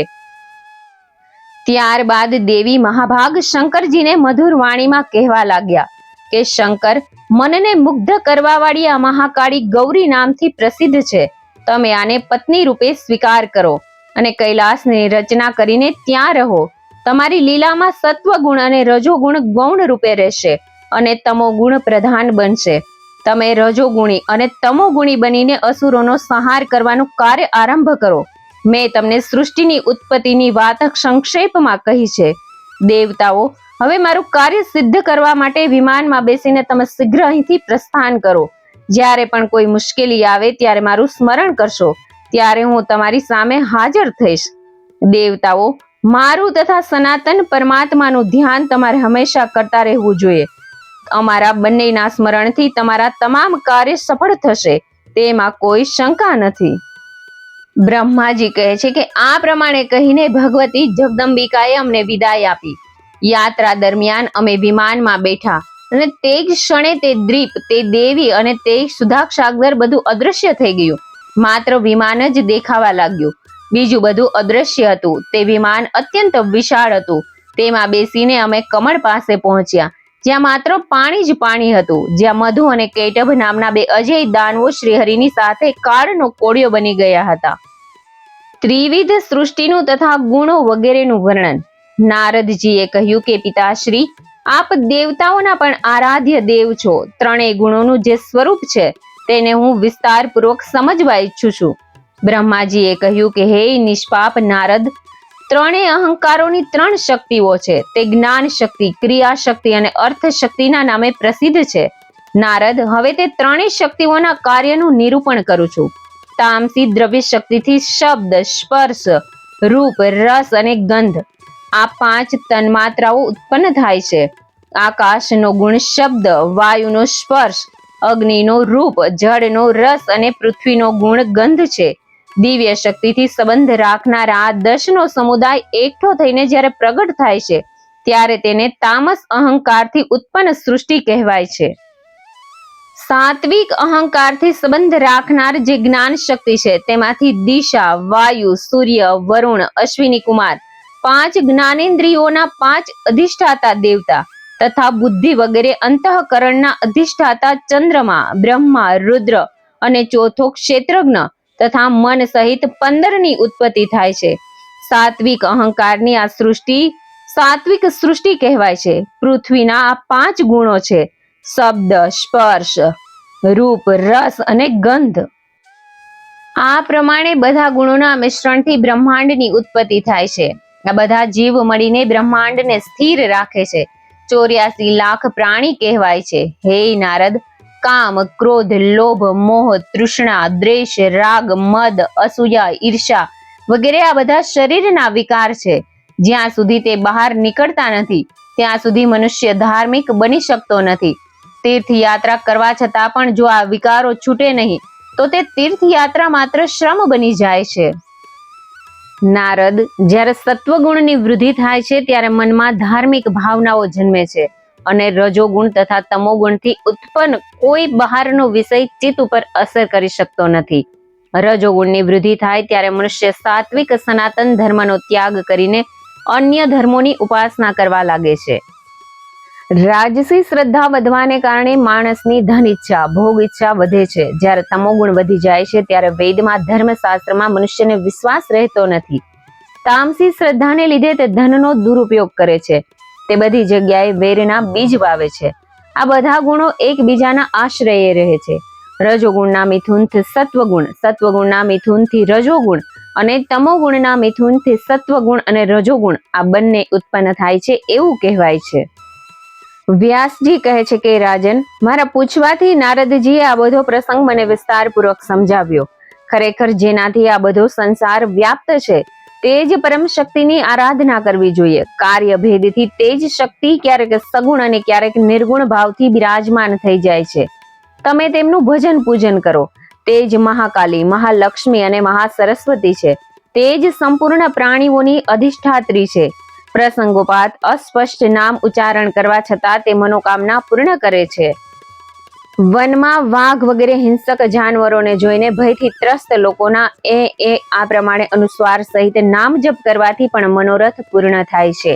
ત્યારબાદ દેવી મહાભાગ શંકરજીને મધુર વાણીમાં કહેવા લાગ્યા કે શંકર, મનને મુગ્ધ કરવા વાળી આ મહાકાળી ગૌરી નામથી પ્રસિદ્ધ છે. તમે આને પત્ની રૂપે સ્વીકાર કરો અને કૈલાસની રચના કરીને ત્યાં રહો. તમારી લીલામાં સત્વ ગુણ અને રજો ગુણ ગૌણ રૂપે રહેશે અને તમો ગુણ પ્રધાન બનશે. તમે રજોગુણી અને તમોગુણી બનીને અસુરોનો સંહાર કરવાનું કાર્ય આરંભ કરો. મેં તમને સૃષ્ટિની ઉત્પત્તિની વાત સંક્ષેપમાં કહી છે. દેવતાઓ, હવે મારું કાર્ય સિદ્ધ કરવા માટે વિમાનમાં બેસીને તમે શીઘ્ર અહીંથી પ્રસ્થાન કરો. જ્યારે પણ કોઈ મુશ્કેલી આવે ત્યારે મારું સ્મરણ કરશો. ત્યારે હું તમારી સામે હાજર થઈશ. દેવતાઓ, મારું તથા સનાતન પરમાત્માનું ધ્યાન તમારે હંમેશા કરતા રહેવું જોઈએ. અમારા બંનેના સ્મરણથી તમારા તમામ કાર્ય સફળ થશે, તેમાં કોઈ શંકા નથી. બ્રહ્માજી કહે છે કે આ પ્રમાણે કહીને ભગવતી જગદંબિકાએ અમને વિદાય આપી. યાત્રા દરમિયાન અમે વિમાનમાં બેઠા અને તે જ ક્ષણે તે દ્વીપ, તે દેવી અને તે સુધાક્ષાગર બધું અદૃશ્ય થઈ ગયું. માત્ર વિમાન જ દેખાવા લાગ્યું. બીજું બધું અદૃશ્ય હતું. તે વિમાન અત્યંત વિશાળ હતું. તેમાં બેસીને અમે કમળ પાસે પહોંચ્યા, જ્યાં માત્ર પાણી જ પાણી હતું. જ્યાં મધુ અને કૈટભ નામના 2 અજય દાનવો શ્રીહરિની સાથે કાળનો કોળિયો બની ગયા હતા. ત્રિવિધ સૃષ્ટિનું તથા ગુણો વગેરેનું વર્ણન. નારદજીએ કહ્યું કે પિતાશ્રી, આપ દેવતાઓના પણ આરાધ્ય દેવ છો. ત્રણેય ગુણોનું જે સ્વરૂપ છે તેને હું વિસ્તારપૂર્વક સમજવા ઈચ્છું છું. બ્રહ્માજીએ કહ્યું કે હે નિષ્પાપ નારદ, ત્રણેય અહંકારોની ત્રણ શક્તિઓ છે. તે જ્ઞાન શક્તિ, ક્રિયા શક્તિ અને અર્થ શક્તિના નામે પ્રસિદ્ધ છે. નારદ, હવે તે ત્રણેય શક્તિઓના કાર્યનું નિરૂપણ કરું છું. તામસી દ્રવ્ય શક્તિથી શબ્દ, સ્પર્શ, રૂપ, રસ અને ગંધ આ 5 તન્માત્રાઓ ઉત્પન્ન થાય છે. આકાશનો ગુણ શબ્દ, વાયુનો સ્પર્શ, અગ્નિનો રૂપ, જળનો રસ અને પૃથ્વીનો ગુણ ગંધ છે. દિવ્ય શક્તિથી સંબંધ રાખનારા આ 10નો સમુદાય એકઠો થઈને જ્યારે પ્રગટ થાય છે ત્યારે તેને તામસ અહંકારથી ઉત્પન્ન સૃષ્ટિ કહેવાય છે. સાત્વિક અહંકારથી સંબંધ રાખનાર જે જ્ઞાન શક્તિ છે તેમાંથી દિશા, વાયુ, સૂર્ય, વરુણ, અશ્વિની કુમાર 5 જ્ઞાનેન્દ્રિયોના 5 અધિષ્ઠાતા દેવતા તથા બુદ્ધિ વગેરે અંતઃકરણના અધિષ્ઠાતા ચંદ્રમા, બ્રહ્મા, રુદ્ર અને ચોથો ક્ષેત્રજ્ઞ તથા મન સહિત 15ની ઉત્પત્તિ થાય છે. સાત્વિક અહંકારની આ સૃષ્ટિ સાત્વિક સૃષ્ટિ કહેવાય છે. પૃથ્વીના આ 5 ગુણો છે શબ્દ, સ્પર્શ, રૂપ, રસ અને ગંધ. આ પ્રમાણે બધા ગુણોના મિશ્રણથી બ્રહ્માંડની ઉત્પત્તિ થાય છે. આ બધા જીવ મળીને બ્રહ્માંડને સ્થિર રાખે છે. 84 લાખ પ્રાણી કહેવાય છે. હે નારદ, કામ, ક્રોધ, લોભ, મોહ, તૃષ્ણા, દ્વેષ, રાગ, મદ, અસૂયા, ઈર્ષા વગેરે આ બધા શરીરના વિકાર છે. જ્યાં સુધી તે બહાર નીકળતા નથી ત્યાં સુધી મનુષ્ય ધાર્મિક બની શકતો નથી. તીર્થયાત્રા કરવા છતાં પણ જો આ વિકારો છૂટે નહીં તો તે તીર્થયાત્રા માત્ર શ્રમ બની જાય છે. નારદ, જ્યારે સત્વગુણની વૃદ્ધિ થાય છે ત્યારે મનમાં ધાર્મિક ભાવનાઓ જન્મે છે અને રજોગુણ તથા તમોગુણથી ઉત્પન્ન કોઈ બહારનો વિષય ચિત્ત ઉપર અસર કરી શકતો નથી. રજોગુણની વૃદ્ધિ થાય ત્યારે મનુષ્ય સાત્વિક સનાતન ધર્મનો ત્યાગ કરીને અન્ય ધર્મોની ઉપાસના કરવા લાગે છે. રાજસી શ્રદ્ધા વધવાને કારણે માણસની ધન ઈચ્છા, ભોગ ઈચ્છા વધે છે. જ્યારે તમોગુણ વધી જાય છે ત્યારે વેદમાં, ધર્મશાસ્ત્રમાં મનુષ્યને વિશ્વાસ રહેતો નથી. તામસી શ્રદ્ધાને લીધે તે ધનનો દુરુપયોગ કરે છે. તે બધી જગ્યાએ વેરના બીજ વાવે છે. આ બધા ગુણો એકબીજાના આશ્રયે રહે છે. રજોગુણના મિથુનથી સત્વગુણ, સત્વગુણના મિથુનથી રજોગુણ અને તમોગુણના મિથુનથી સત્વગુણ અને રજોગુણ આ બંને ઉત્પન્ન થાય છે એવું કહેવાય છે. વ્યાસજી કહે છે કે રાજન, મારા પૂછવાથી નારદજીએ આ બધો પ્રસંગ મને વિસ્તારપૂર્વક સમજાવ્યો. ખરેખર જેનાથી આ બધો સંસાર વ્યાપ્ત છે તે જ પરમ શક્તિની આરાધના કરવી જોઈએ. કાર્ય ભેદથી તે જ શક્તિ ક્યારેક સગુણ અને ક્યારેક નિર્ગુણ ભાવથી બિરાજમાન થઈ જાય છે. તમે તેમનું ભજન પૂજન કરો. તે જ મહાકાલી, મહાલક્ષ્મી અને મહાસરસ્વતી છે. તે જ સંપૂર્ણ પ્રાણીઓની અધિષ્ઠાત્રી છે. પ્રસંગોપાત અસ્પષ્ટ નામ ઉચ્ચારણ કરવા છતાં તે મનોકામના પૂર્ણ કરે છે. વનમાં વાઘ વગેરે હિંસક જાનવરોને જોઈને ભયથી ત્રસ્ત લોકોના આ પ્રમાણે અનુસ્વાર સહિત નામ જપ કરવાથી પણ મનોરથ પૂર્ણ થાય છે.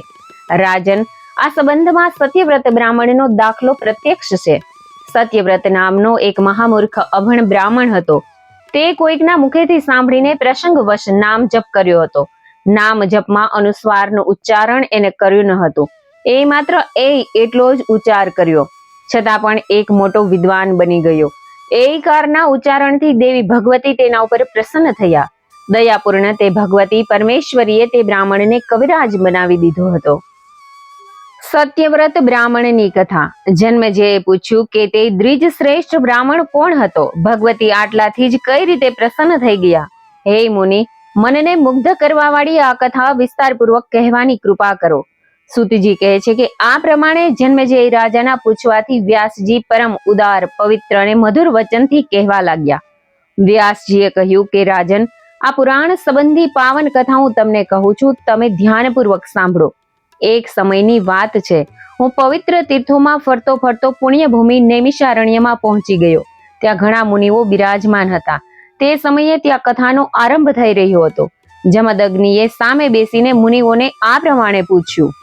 રાજન, આ સંબંધમાં સત્યવ્રત બ્રાહ્મણનો દાખલો પ્રત્યક્ષ છે. સત્યવ્રત નામનો એક મહામૂર્ખ અભણ બ્રાહ્મણ હતો. તે કોઈકના મુખેથી સાંભળીને પ્રસંગવશ નામ જપ કર્યો હતો. નામ જપમાં અનુસ્વારનું ઉચ્ચારણ એને કર્યું ન હતું. એ માત્ર એટલો જ ઉચ્ચાર કર્યો, છતાં પણ એક મોટો વિદ્વાન બની ગયો. એકારના ઉચ્ચારણથી દેવી ભગવતી તેના ઉપર પ્રસન્ન થયા. દયાપૂર્ણ તે ભગવતી પરમેશ્વરીએ તે બ્રાહ્મણને કવિરાજ બનાવી દીધો હતો. સત્યવ્રત બ્રાહ્મણની કથા. જન્મેજયે પૂછ્યું કે તે દ્વિજ શ્રેષ્ઠ બ્રાહ્મણ કોણ હતો? ભગવતી આટલાથી જ કઈ રીતે પ્રસન્ન થઈ ગયા? હે મુનિ, મનને મુગ્ધ કરવા વાળી આ કથા વિસ્તારપૂર્વક કહેવાની કૃપા કરો. સુતજી કહે છે કે આ પ્રમાણે જન્મેજય રાજાના પૂછવાથી વ્યાસજી પરમ ઉદાર, પવિત્ર અને મધુર વચનથી કહેવા લાગ્યા. વ્યાસજીએ કહ્યું કે રાજન, આ પુરાણ સંબંધી પાવન કથા હું તમને કહું છું, તમે ધ્યાનપૂર્વક સાંભળો. એક સમયની વાત છે. હું પવિત્ર તીર્થોમાં ફરતો ફરતો પુણ્યભૂમિ નૈમિષારણ્યમાં પહોંચી ગયો. ત્યાં ઘણા મુનિઓ બિરાજમાન હતા. તે સમયે ત્યાં કથાનો આરંભ થઈ રહ્યો હતો. જમદગ્નિએ સામે બેસીને મુનિઓને આ પ્રમાણે પૂછ્યું.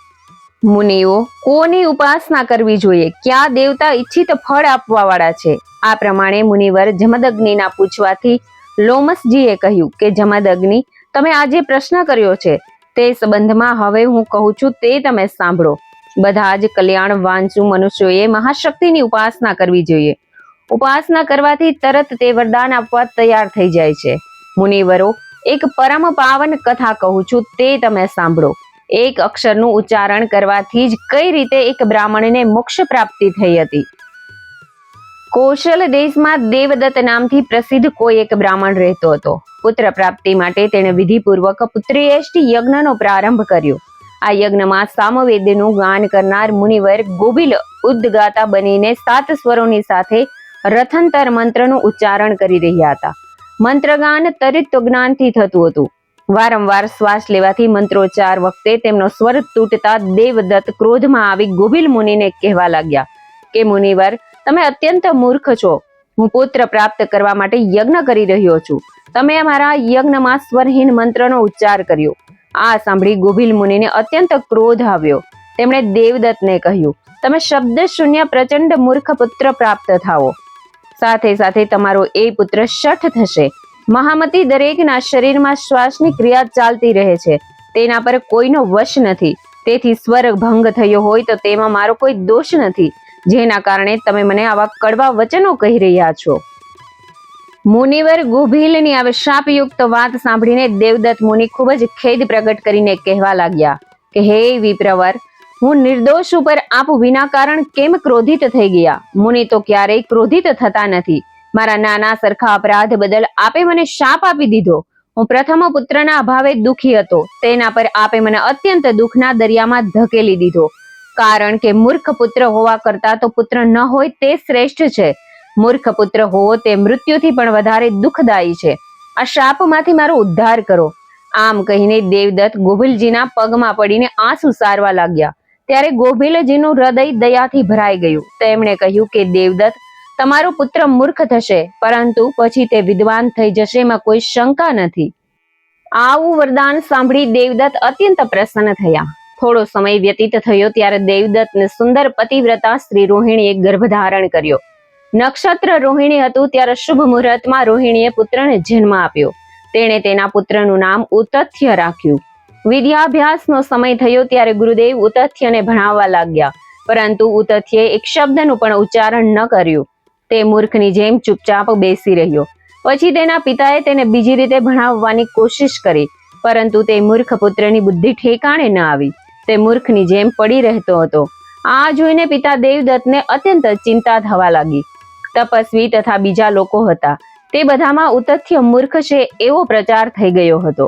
મુનિઓ, કોની ઉપાસના કરવી જોઈએ? કયા દેવતા ઈચ્છિત ફળ આપવા વાળા છે? આ પ્રમાણે મુનિવર જમદગ્નિના પૂછવાથી લોમસજીએ કહ્યું કે જમદગ્નિ, તમે આજે પ્રશ્ન કર્યો છે તે સંબંધમાં હવે હું કહું છું તે તમે સાંભળો. બધા જ કલ્યાણ વાંચુ મનુષ્યોએ મહાશક્તિની ઉપાસના કરવી જોઈએ. ઉપાસના કરવાથી તરત તે વરદાન આપવા તૈયાર થઈ જાય છે. મુનિવરો, એક પરમ પાવન કથા કહું છું, તે તમે સાંભળો. એક અક્ષરનું ઉચ્ચારણ કરવાથી જ કઈ રીતે એક બ્રાહ્મણને મોક્ષ પ્રાપ્તિ થઈ હતી. કૌશલ દેશમાં દેવદત્ત નામથી પ્રસિદ્ધ કોઈ એક બ્રાહ્મણ રહેતો હતો. પુત્ર પ્રાપ્તિ માટે તેણે વિધિપૂર્વક પુત્રેષ્ટિ યજ્ઞનો પ્રારંભ કર્યો. આ યજ્ઞમાં સામવેદનું ગાન કરનાર મુનિવર ગોભીલ ઉદ્ગાતા બનીને 7 સ્વરોની સાથે રથંતર મંત્રનું ઉચ્ચારણ કરી રહ્યા હતા. મંત્રગાન તરિત્વજ્ઞાનથી થતું હતું. વારંવાર શ્વાસ લેવાથી મંત્રોચ્ચાર વખતે તેમનો સ્વર તૂટતા દેવદત્ત ક્રોધમાં આવી ગોભીલ મુનિને કહેવા લાગ્યા કે મુનિવર, તમે અત્યંત મૂર્ખ છો. હું પુત્ર પ્રાપ્ત કરવા માટે યજ્ઞ કરી રહ્યો છું. તમે અમારા યજ્ઞમાં સ્વરહીન મંત્રનો ઉચ્ચાર કર્યો. આ સાંભળી ગોભીલ મુનિને અત્યંત ક્રોધ આવ્યો. તેમણે દેવદત્તને કહ્યું, તમે શબ્દ શૂન્ય પ્રચંડ મૂર્ખ પુત્ર પ્રાપ્ત થાઓ. સાથે સાથે તમારો એ પુત્ર શઠ થશે. મહામતી દરેકના શરીરમાં શ્વાસની ક્રિયા ચાલતી રહે છે. તેના પર કોઈનો વશ નથી. તેથી સ્વર ભંગ થયો હોય તો તેમાં મારો કોઈ દોષ નથી, જેના કારણે તમે મને આવા કડવા વચનો કહી રહ્યા છો. મુનિવર ગોભીલની આ શાપયુક્ત વાત સાંભળીને દેવદત્ત મુનિ ખૂબ જ ખેદ પ્રગટ કરીને કહેવા લાગ્યા કે હે વિપ્રવર, હું નિર્દોષ ઉપર આપ વિના કારણ કેમ ક્રોધિત થઈ ગયા? મુનિ તો ક્યારેય ક્રોધિત થતા નથી. મારા નાના સરખા અપરાધ બદલ આપે મને શાપ આપી દીધો. હું પ્રથમ પુત્રના અભાવે દુઃખી હતો. તેના પર આપે મને અત્યંત દુઃખના દરિયામાં ધકેલી દીધો. કારણ કે મૂર્ખ પુત્ર હોવા કરતા તો પુત્ર ન હોય તે શ્રેષ્ઠ છે. મૂર્ખ પુત્ર હોવો તે મૃત્યુથી પણ વધારે દુઃખદાયી છે. આ શાપમાંથી મારો ઉદ્ધાર કરો. આમ કહીને દેવદત્ત ગોભીલજીના પગમાં પડીને આંસુ સારવા લાગ્યા. ત્યારે ગોભીલજીનું હૃદય દયાથી ભરાઈ ગયું. તેમણે કહ્યું કે દેવદત્ત, તમારો પુત્ર મૂર્ખ થશે, પરંતુ પછી તે વિદ્વાન થઈ જશે, એમાં કોઈ શંકા નથી. આવું વરદાન સાંભળી દેવદત્ત અત્યંત પ્રસન્ન થયા. થોડો સમય વ્યતીત થયો ત્યારે દેવદત્તને સુંદર પતિવ્રતા સ્ત્રી રોહિણીએ ગર્ભ ધારણ કર્યો. નક્ષત્ર રોહિણી હતું ત્યારે શુભ મુહૂર્તમાં રોહિણીએ પુત્રને જન્મ આપ્યો. તેણે તેના પુત્રનું નામ ઉતથ્ય રાખ્યું. વિદ્યાભ્યાસનો સમય થયો ત્યારે ગુરુદેવ ઉતથ્યને ભણાવવા લાગ્યા, પરંતુ ઉતથ્યએ એક શબ્દનું પણ ઉચ્ચારણ ન કર્યું. તે મૂર્ખની જેમ ચૂપચાપ બેસી રહ્યો. પછી તેના પિતાએ તેને બીજી રીતે ભણાવવાની કોશિશ કરી, પરંતુ તે મૂર્ખ પુત્રની બુદ્ધિ ઠેકાણે ન આવી. તે મૂર્ખની જેમ પડી રહેતો હતો. આ જોઈને પિતા દેવદત્તને અત્યંત ચિંતા થવા લાગી. તપસ્વી તથા બીજા લોકો હતા, તે બધામાં ઉતથ્ય મૂર્ખ છે એવો પ્રચાર થઈ ગયો હતો.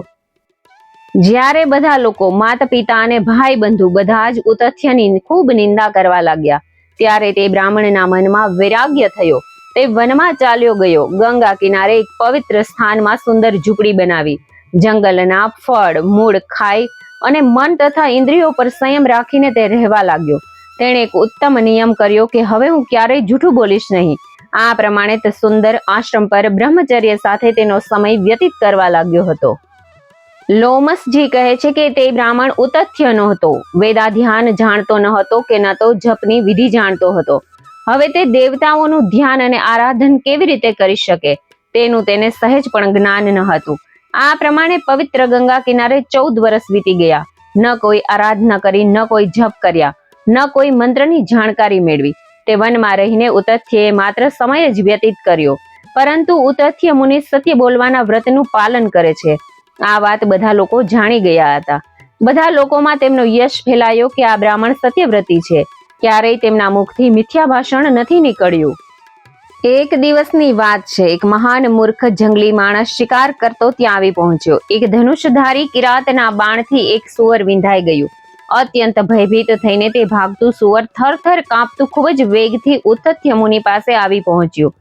જ્યારે બધા લોકો, માતા પિતા અને ભાઈ બંધુ બધા જ ઉતથ્યની ખૂબ નિંદા કરવા લાગ્યા, ત્યારે તે બ્રાહ્મણના મનમાં વૈરાગ્ય થયો. તે વનમાં ચાલ્યો ગયો. ગંગા કિનારે એક પવિત્ર સ્થાનમાં સુંદર ઝૂંપડી બનાવી. જંગલના ફળ મૂળ ખાઈ અને મન તથા ઇન્દ્રિયો પર સંયમ રાખીને તે રહેવા લાગ્યો. તેણે એક ઉત્તમ નિયમ કર્યો કે હવે હું ક્યારેય જૂઠું બોલીશ નહીં. આ પ્રમાણે તે સુંદર આશ્રમ પર બ્રહ્મચર્ય સાથે તેનો સમય વ્યતીત કરવા લાગ્યો હતો. લોમસજી કહે છે કે તે બ્રાહ્મણ ઉતથ્ય નહોતો, વેદાધ્યાન જાણતો ન હતો કે ન તો જપની વિધિ જાણતો હતો. હવે તે દેવતાઓનું ધ્યાન અને આરાધન કેવી રીતે કરી શકે તેનું તેને સહેજ પણ જ્ઞાન ન હતું. આ પ્રમાણે પવિત્ર ગંગા કિનારે 14 વર્ષ વીતી ગયા. ન કોઈ આરાધના કરી, ન કોઈ જપ કર્યા, ન કોઈ મંત્રની જાણકારી મેળવી. તે વનમાં રહીને ઉતથ્યએ માત્ર સમય જ વ્યતીત કર્યો. પરંતુ ઉતથ્ય મુનિ સત્ય બોલવાના વ્રતનું પાલન કરે છે. આ વાત બધા લોકો જાણી ગયા હતા. બધા લોકોમાં તેમનો યશ ફેલાયો કે આ બ્રાહ્મણ સત્યવ્રતી છે. ક્યારેય તેમના મુખથી મિથ્યા ભાષણ નથી નીકળ્યું. એક દિવસની વાત છે. એક મહાન મૂર્ખ જંગલી માણસ શિકાર કરતો ત્યાં આવી પહોંચ્યો. એક ધનુષધારી કિરાતના બાણથી એક સુવર વિંધાઈ ગયું. અત્યંત ભયભીત થઈને તે ભાગતું સુવર થરથર કાંપતું ખૂબ જ વેગથી ઉતથ્ય મુનિ પાસે આવી પહોંચ્યું.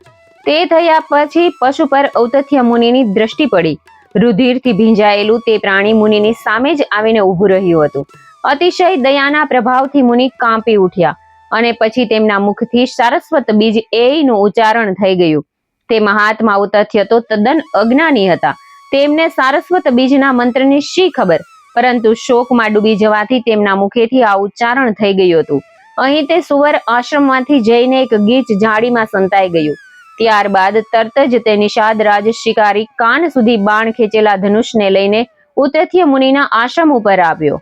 તે થયા પછી પશુ પર ઉતથ્ય મુનિની દ્રષ્ટિ પડી. રુધિરથી ભીંજાયેલું તે પ્રાણી મુનિની સામે જ આવીને ઊભું રહ્યું હતું. અતિશય દયાના પ્રભાવથી મુનિ કાંપી ઉઠ્યા અને પછી તેમના મુખથી સારસ્વત બીજ એનું ઉચ્ચારણ થઈ ગયું. તે મહાત્મા ઉતથ્ય તો તદ્દન અજ્ઞાની હતા. તેમને સારસ્વત બીજના મંત્રની શી ખબર, પરંતુ શોકમાં ડૂબી જવાથી તેમના મુખેથી આ ઉચ્ચારણ થઈ ગયું હતું. અહીં તે સુવર આશ્રમમાંથી જઈને એક ગીચ ઝાડીમાં સંતાઈ ગયું. ત્યારબાદ તરત જ તે નિષાદ રાજ શિકારી કાન સુધી બાણ ખેંચેલા ધનુષને લઈને ઉતથ્ય મુનિના આશ્રમ ઉપર આવ્યો.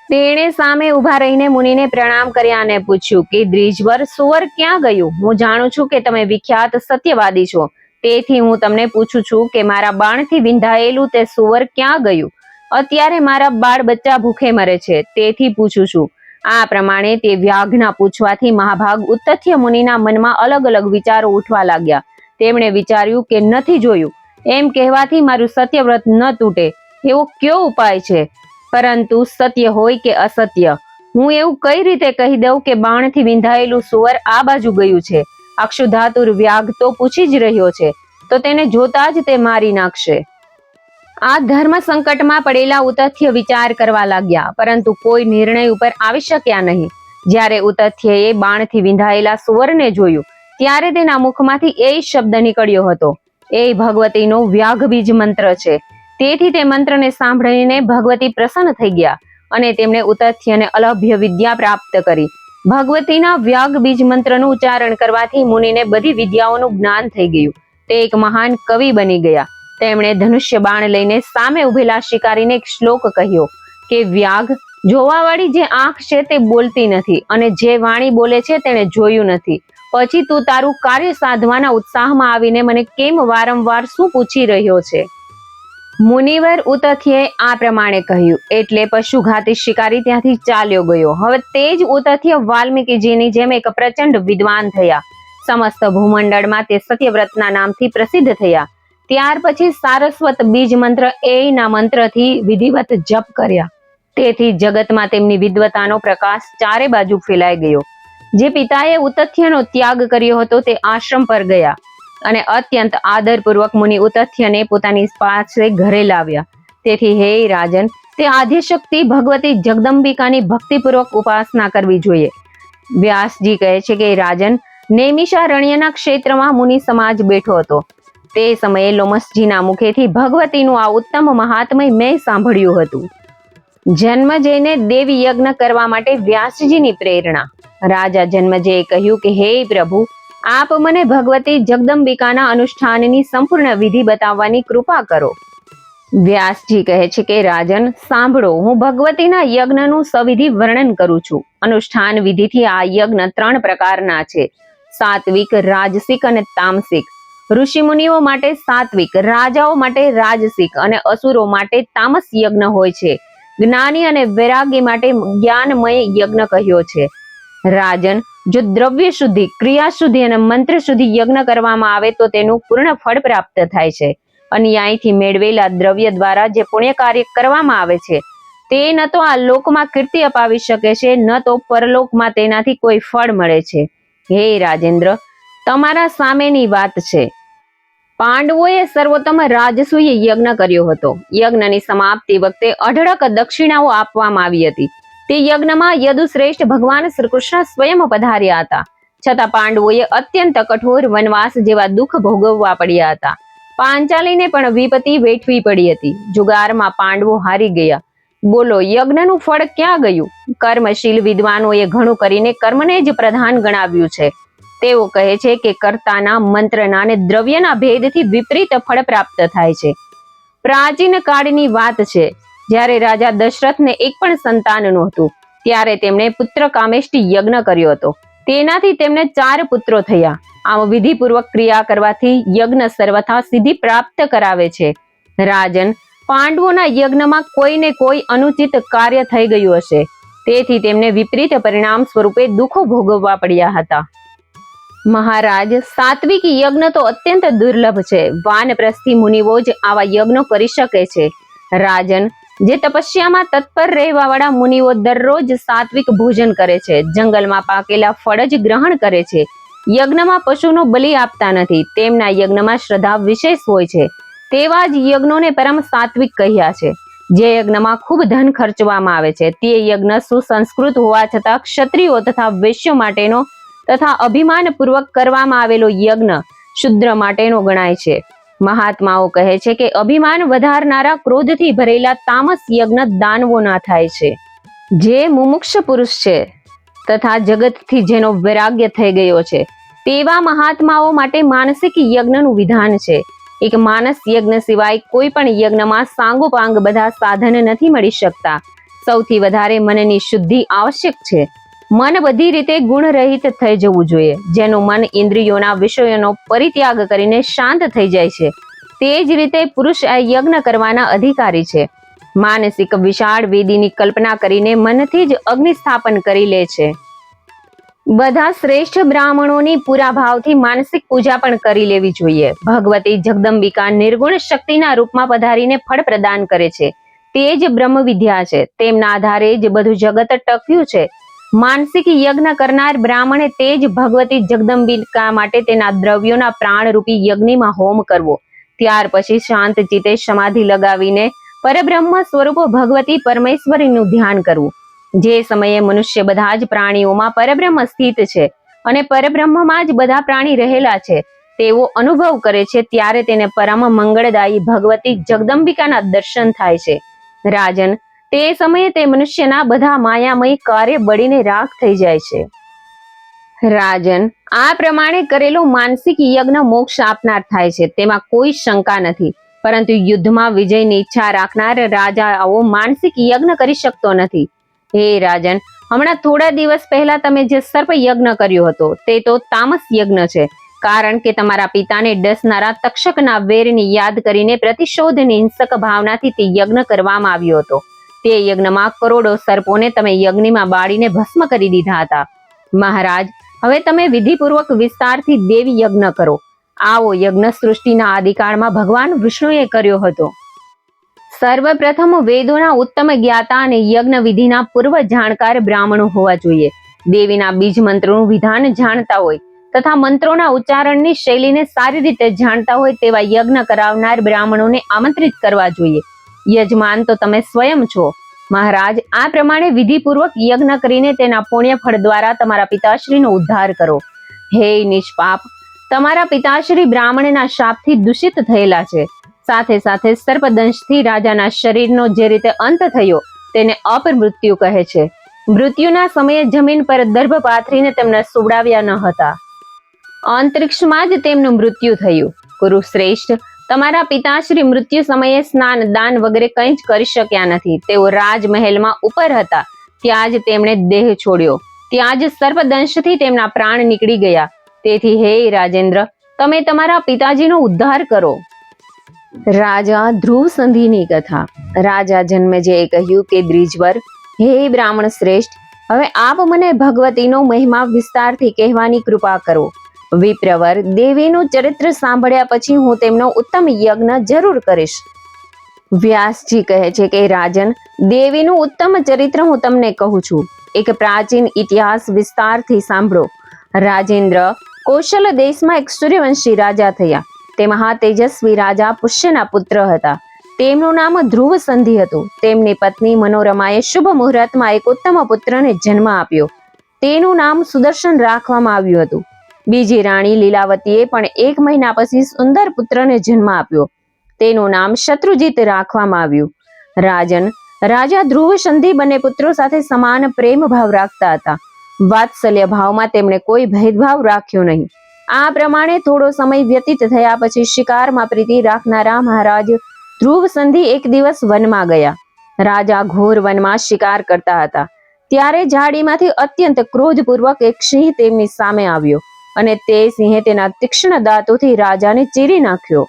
તેણે સામે ઉભા રહીને મુનિને પ્રણામ કર્યા અને પૂછ્યું કે દ્વિજવર, સુવર ક્યાં ગયું? હું જાણું છું કે તમે વિખ્યાત સત્યવાદી છો. તેથી હું તમને પૂછું છું કે મારા બાણથી વિંધાયેલું તે સુવર ક્યાં ગયું? અત્યારે મારા બાળ બચ્ચા ભૂખે મરે છે, તેથી પૂછું છું. આ પ્રમાણે તે વ્યાઘના પૂછવાથી મહાભાગ ઉત્તથ્ય મુનિના મનમાં અલગ અલગ વિચારો ઉઠવા લાગ્યા. તેમણે વિચાર્યું કે નથી જોયું એમ કહેવાથી મારું સત્યવ્રત ન તૂટે એવો કયો ઉપાય છે? પરંતુ સત્ય હોય કે અસત્ય, હું એવું કઈ રીતે કહી દઉં કે બાણથી વિંધાયેલું સુવર આ બાજુ ગયું છે? અક્ષુધાતુર વ્યાઘ તો પૂછી જ રહ્યો છે, તો તેને જોતા જ તે મારી નાખશે. આ ધર્મ સંકટમાં પડેલા ઉતથ્ય વિચાર કરવા લાગ્યા, પરંતુ કોઈ નિર્ણય ઉપર આવી શક્યા નહીં. જ્યારે ઉતથ્યએ બાણથી વિંધાયેલા સુવરને જોયું ત્યારે તેના મુખમાંથી એ શબ્દ નીકળ્યો હતો. એ ભગવતીનો વ્યાઘ બીજ મંત્ર છે. તેથી તે મંત્રને સાંભળીને ભગવતી પ્રસન્ન થઈ ગયા અને તેમણે ઉતથ્યને અલભ્ય વિદ્યા પ્રાપ્ત કરી. ભગવતીના વ્યાઘ બીજ મંત્રનું ઉચ્ચારણ કરવાથી મુનિને બધી વિદ્યાઓનું જ્ઞાન થઈ ગયું. તે એક મહાન કવિ બની ગયા. તેમણે ધનુષ્ય બાણ લઈને સામે ઉભેલા શિકારીને એક શ્લોક કહ્યો કે વ્યાઘ, જોવાવાળી જે આંખ છે તે બોલતી નથી અને જે વાણી બોલે છે તેણે જોયું નથી. પછી તું તારું કાર્ય સાધવાના ઉત્સાહમાં આવીને મને કેમ વારંવાર શું પૂછી રહ્યો છે? મુનિવર ઉતથ્યએ આ પ્રમાણે કહ્યું એટલે પશુઘાતી શિકારી ત્યાંથી ચાલ્યો ગયો. હવે તે જ ઉતથ્ય વાલ્મીકીજીની જેમ એક પ્રચંડ વિદ્વાન થયા. સમસ્ત ભૂમંડળમાં તે સત્યવ્રતના નામથી પ્રસિદ્ધ થયા. ત્યાર પછી સારસ્વત બીજ મંત્ર એના મંત્રથી વિધિવત જપ કર્યા. તેથી જગતમાં તેમની વિદ્વતાનો પ્રકાશ ચારે બાજુ ફેલાઈ ગયો. જે પિતાએ ઉતથ્યનો ત્યાગ કર્યો હતો તે આશ્રમ પર ગયા અને અત્યંત આદરપૂર્વક મુનિ ઉતથ્યને પોતાની પાસે ઘરે લાવ્યા. તેથી હે રાજન, તે આદ્યશક્તિ ભગવતી જગદંબિકાની ભક્તિપૂર્વક ઉપાસના કરવી જોઈએ. વ્યાસજી કહે છે કે રાજન, નૈમિષારણ્યના ક્ષેત્રમાં મુનિ સમાજ બેઠો હતો. તે સમયે લોમસજીના મુખેથી ભગવતીનું આ ઉત્તમ મહાત્મય મેં સાંભળ્યું હતું. જન્મજયને દેવી યજ્ઞ કરવા માટે વ્યાસજીની પ્રેરણા. રાજા જન્મજયે કહ્યું કે હે પ્રભુ, આપ મને ભગવતી જગદંબિકાના અનુષ્ઠાનની સંપૂર્ણ વિધિ બતાવવાની કૃપા કરો. વ્યાસજી કહે છે કે રાજન સાંભળો, હું ભગવતીના યજ્ઞનું સવિધિ વર્ણન કરું છું. અનુષ્ઠાન વિધિથી આ યજ્ઞ 3 પ્રકારના છે: સાત્વિક, રાજસિક અને તામસિક. ઋષિ મુનિઓ માટે સાત્વિક, રાજાઓ માટે રાજસિક અને અસુરો માટે તામસ યજ્ઞ હોય છે. જ્ઞાની અને વૈરાગી માટે જ્ઞાનમય યજ્ઞ કહ્યો છે. રાજન, જો દ્રવ્ય શુદ્ધિ, ક્રિયા શુદ્ધિ અને મંત્ર શુદ્ધિ યજ્ઞ કરવામાં આવે તો તેનું પૂર્ણ ફળ પ્રાપ્ત થાય છે. અન્યાયથી મેળવેલા દ્રવ્ય દ્વારા જે પુણ્ય કાર્ય કરવામાં આવે છે તે ન તો આ લોકમાં કીર્તિ અપાવી શકે છે, ન તો પરલોકમાં તેનાથી કોઈ ફળ મળે છે. હે રાજેન્દ્ર, તમારા સામેની વાત છે. પાંડવોએ સર્વોત્તમ રાજસૂય યજ્ઞ કર્યો હતો. યજ્ઞની સમાપ્તિ વખતે અઢળક દક્ષિણાઓ આપવામાં આવી હતી. તે યજ્ઞમાં યદુશ્રેષ્ઠ ભગવાન શ્રી કૃષ્ણ સ્વયં પધાર્યા હતા. છતાં પાંડવોએ અત્યંત કઠોર વનવાસ જેવા દુઃખ ભોગવવા પડ્યા હતા. પાંચાલીને પણ વિપત્તિ વેઠવી પડી હતી. જુગારમાં પાંડવો હારી ગયા. બોલો, યજ્ઞનું ફળ ક્યાં ગયું? કર્મશીલ વિદ્વાનોએ ઘણું કરીને કર્મને જ પ્રધાન ગણાવ્યું છે. તેઓ કહે છે કે કર્તાના, મંત્રના અને દ્રવ્યના ભેદથી વિપરીત ફળ પ્રાપ્ત થાય છે. પ્રાચીન કાળની વાત છે, જ્યારે રાજા દશરથને એક પણ સંતાન નહોતું, ત્યારે તેમણે પુત્ર કામેષ્ટિ યજ્ઞ કર્યો હતો. તેનાથી તેમને 4 પુત્રો થયા. આમ વિધિપૂર્વક ક્રિયા કરવાથી યજ્ઞ સર્વથા સિદ્ધિ પ્રાપ્ત કરાવે છે. રાજન, પાંડવોના યજ્ઞમાં કોઈને કોઈ અનુચિત કાર્ય થઈ ગયું હશે, તેથી તેમને વિપરીત પરિણામ સ્વરૂપે દુઃખો ભોગવવા પડ્યા હતા. મહારાજ, સાત્વિક યજ્ઞ તો અત્યંત દુર્લભ છે. વાનપ્રસ્થી મુનિઓ જ આવા યજ્ઞો કરી શકે છે. રાજન, જે તપસ્યામાં તત્પર રહેવા વાળા મુનિઓ દરરોજ સાત્વિક ભોજન કરે છે, જંગલમાં પાકેલા ફળ જ ગ્રહણ કરે છે, યજ્ઞમાં પશુનો બલિ આપતા નથી, તેમના યજ્ઞમાં શ્રદ્ધા વિશેષ હોય છે, તેવા જ યજ્ઞોને પરમ સાત્વિક કહ્યા છે. જે યજ્ઞમાં ખૂબ ધન ખર્ચવામાં આવે છે તે યજ્ઞ સુસંસ્કૃત હોવા છતાં ક્ષત્રિયો તથા વૈશ્યો માટેનો તથા અભિમાનપૂર્વક કરવામાં આવેલો યજ્ઞ શુદ્ર માટેનો ગણાય છે. મહાત્માઓ કહે છે કે અભિમાન વધારનારા ક્રોધથી ભરેલા તામસ યજ્ઞ દાનવોના થાય છે. જે મુમુક્ષ પુરુષ છે તથા જગતથી જેનો વૈરાગ્ય થઈ ગયો છે તેવા મહાત્માઓ માટે માનસિક યજ્ઞનું વિધાન છે. એક માનસ યજ્ઞ સિવાય કોઈ પણ યજ્ઞમાં સાંગોપાંગ બધા સાધન નથી મળી શકતા. સૌથી વધારે મનની શુદ્ધિ આવશ્યક છે. મન બધી રીતે ગુણરહિત થઈ જવું જોઈએ. જેનું મન ઇન્દ્રિયોના વિષયોનો પરિત્યાગ કરીને શાંત થઈ જાય છે, તે જ રીતે પુરુષ આ યજ્ઞ કરવાના અધિકારી છે. માનસિક વિશાળ વેદીની કલ્પના કરીને મનથી જ અગ્નિ સ્થાપન કરી લે છે. બધા શ્રેષ્ઠ બ્રાહ્મણોની પૂરા ભાવથી માનસિક પૂજા પણ કરી લેવી જોઈએ. ભગવતી જગદંબિકા નિર્ગુણ શક્તિના રૂપમાં પધારીને ફળ પ્રદાન કરે છે. તે જ બ્રહ્મ વિદ્યા છે. તેમના આધારે જ બધું જગત ટક્યું છે. માનસિક યજ્ઞ કરનાર બ્રાહ્મણે તે જ ભગવતી જગદંબિકા માટે તેના દ્રવ્યોના પ્રાણરૂપી યજ્ઞમાં હોમ કરવો. ત્યાર પછી શાંત ચિત્તે સમાધિ લગાવીને પરબ્રહ્મ સ્વરૂપ ભગવતી પરમેશ્વરીનું ધ્યાન કરવું. જે સમયે મનુષ્ય બધા જ પ્રાણીઓમાં પરબ્રહ્મ સ્થિત છે અને પરબ્રહ્મમાં જ બધા પ્રાણી રહેલા છે તેવો અનુભવ કરે છે, ત્યારે તેને પરમ મંગળદાયી ભગવતી જગદંબિકાના દર્શન થાય છે. રાજન, તે સમયે તે મનુષ્યના બધા માયામય કાર્ય બળીને રાખ થઈ જાય છે. રાજન, આ પ્રમાણે કરેલો માનસિક યજ્ઞ મોક્ષ આપનાર થાય છે, તેમાં કોઈ શંકા નથી. પરંતુ યુદ્ધમાં વિજયની ઈચ્છા રાખનાર રાજા આવો માનસિક યજ્ઞ કરી શકતો નથી. હે રાજન, હમણાં થોડા દિવસ પહેલા તમે જે સર્પ યજ્ઞ કર્યો હતો તે તો તામસ યજ્ઞ છે, કારણ કે તમારા પિતાને ડસનારા તક્ષકના વેરની યાદ કરીને પ્રતિશોધની હિંસક ભાવનાથી તે યજ્ઞ કરવામાં આવ્યો હતો. તે યજ્ઞમાં કરોડો સર્પોને તમે યજ્ઞમાં બાળીને ભસ્મ કરી દીધા હતા. મહારાજ, હવે તમે વિધિપૂર્વક વિસ્તારથી દેવી યજ્ઞ કરો. આવો યજ્ઞ સૃષ્ટિના આદિકાળમાં ભગવાન વિષ્ણુએ કર્યો હતો. સર્વપ્રથમ વેદોના ઉત્તમ જ્ઞાતા અને યજ્ઞ વિધિના પૂર્વ જાણકાર બ્રાહ્મણો હોવા જોઈએ. દેવીના બીજ મંત્રોનું વિધાન જાણતા હોય તથા મંત્રોના ઉચ્ચારણની શૈલીને સારી રીતે જાણતા હોય તેવા યજ્ઞ કરાવનાર બ્રાહ્મણોને આમંત્રિત કરવા જોઈએ. યજમાન તો તમે સ્વયં છો. મહારાજ, આ પ્રમાણે વિધિપૂર્વક યજ્ઞ કરીને તેના પુણ્ય ફળ દ્વારા તમારા પિતાશ્રીનો ઉદ્ધાર કરો. હે નિષ્પાપ, તમારા પિતાશ્રી બ્રાહ્મણના શાપથી દૂષિત થયેલા છે. સાથે સાથે સર્પદંશથી રાજાના શરીરનો જે રીતે અંત થયો તેને અપમૃત્યુ કહે છે. મૃત્યુના સમયે જમીન પર દર્ભ પાથરીને તેમને સુવડાવ્યા ન હતા. અંતરિક્ષમાં જ તેમનું મૃત્યુ થયું. કુરુશ્રેષ્ઠ, તમારા પિતાશ્રી મૃત્યુ સમયે સ્નાન દાન વગેરે કંઈ જ કરી શક્યા નથી. તેઓ રાજમહેલમાં ઉપર હતા, ત્યાં જ તેમણે દેહ છોડ્યો. ત્યાં જ સર્પદંશથી તેમના પ્રાણ નીકળી ગયા. તેથી હે રાજેન્દ્ર, તમે તમારા પિતાજીનો ઉદ્ધાર કરો. રાજા ધ્રુવ સંધિની કથા. રાજા જન્મેજયે કહ્યું કે દ્વિજવર, હે બ્રાહ્મણ શ્રેષ્ઠ, હવે આપ મને ભગવતીનો મહિમા વિસ્તારથી કહેવાની કૃપા કરો. વિપ્રવર, દેવીનું ચરિત્ર સાંભળ્યા પછી હું તેમનો ઉત્તમ યજ્ઞ જરૂર કરીશ. વ્યાસજી કહે છે કે રાજન, દેવીનું ઉત્તમ ચરિત્ર હું તમને કહું છું. એક પ્રાચીન ઇતિહાસ વિસ્તારથી સાંભળો. રાજેન્દ્ર, કૌશલ દેશમાં એક સૂર્યવંશી રાજા થયા. તે મહા તેજસ્વી રાજા પુષ્યના પુત્ર હતા. તેમનું નામ ધ્રુવ સંધિ હતું. તેમની પત્ની મનોરમાએ શુભ મુહૂર્તમાં એક ઉત્તમ પુત્રને જન્મ આપ્યો. તેનું નામ સુદર્શન રાખવામાં આવ્યું હતું. બીજી રાણી લીલાવતીએ પણ 1 મહિના પછી સુંદર પુત્રને જન્મ આપ્યો. તેનું નામ શત્રુજીત રાખવામાં આવ્યું. રાજન, રાજા ધ્રુવ સંધિ બંને પુત્રો સાથે સમાન પ્રેમ ભાવ રાખતા હતા. વાત્સલ્ય ભાવમાં તેમણે કોઈ ભેદભાવ રાખ્યો નહીં. આ પ્રમાણે થોડો સમય વ્યતીત થયા પછી શિકારમાં પ્રીતિ રાખનારા મહારાજ ધ્રુવ સંધિ એક દિવસ વનમાં ગયા. રાજા ઘોર વનમાં શિકાર કરતા હતા. ત્યારે ઝાડીમાંથી અત્યંત ક્રોધપૂર્વક એક સિંહ તેમની સામે આવ્યો અને તે સિંહે તેના તીક્ષ્ણ દાંતોથી રાજાને ચીરી નાખ્યો.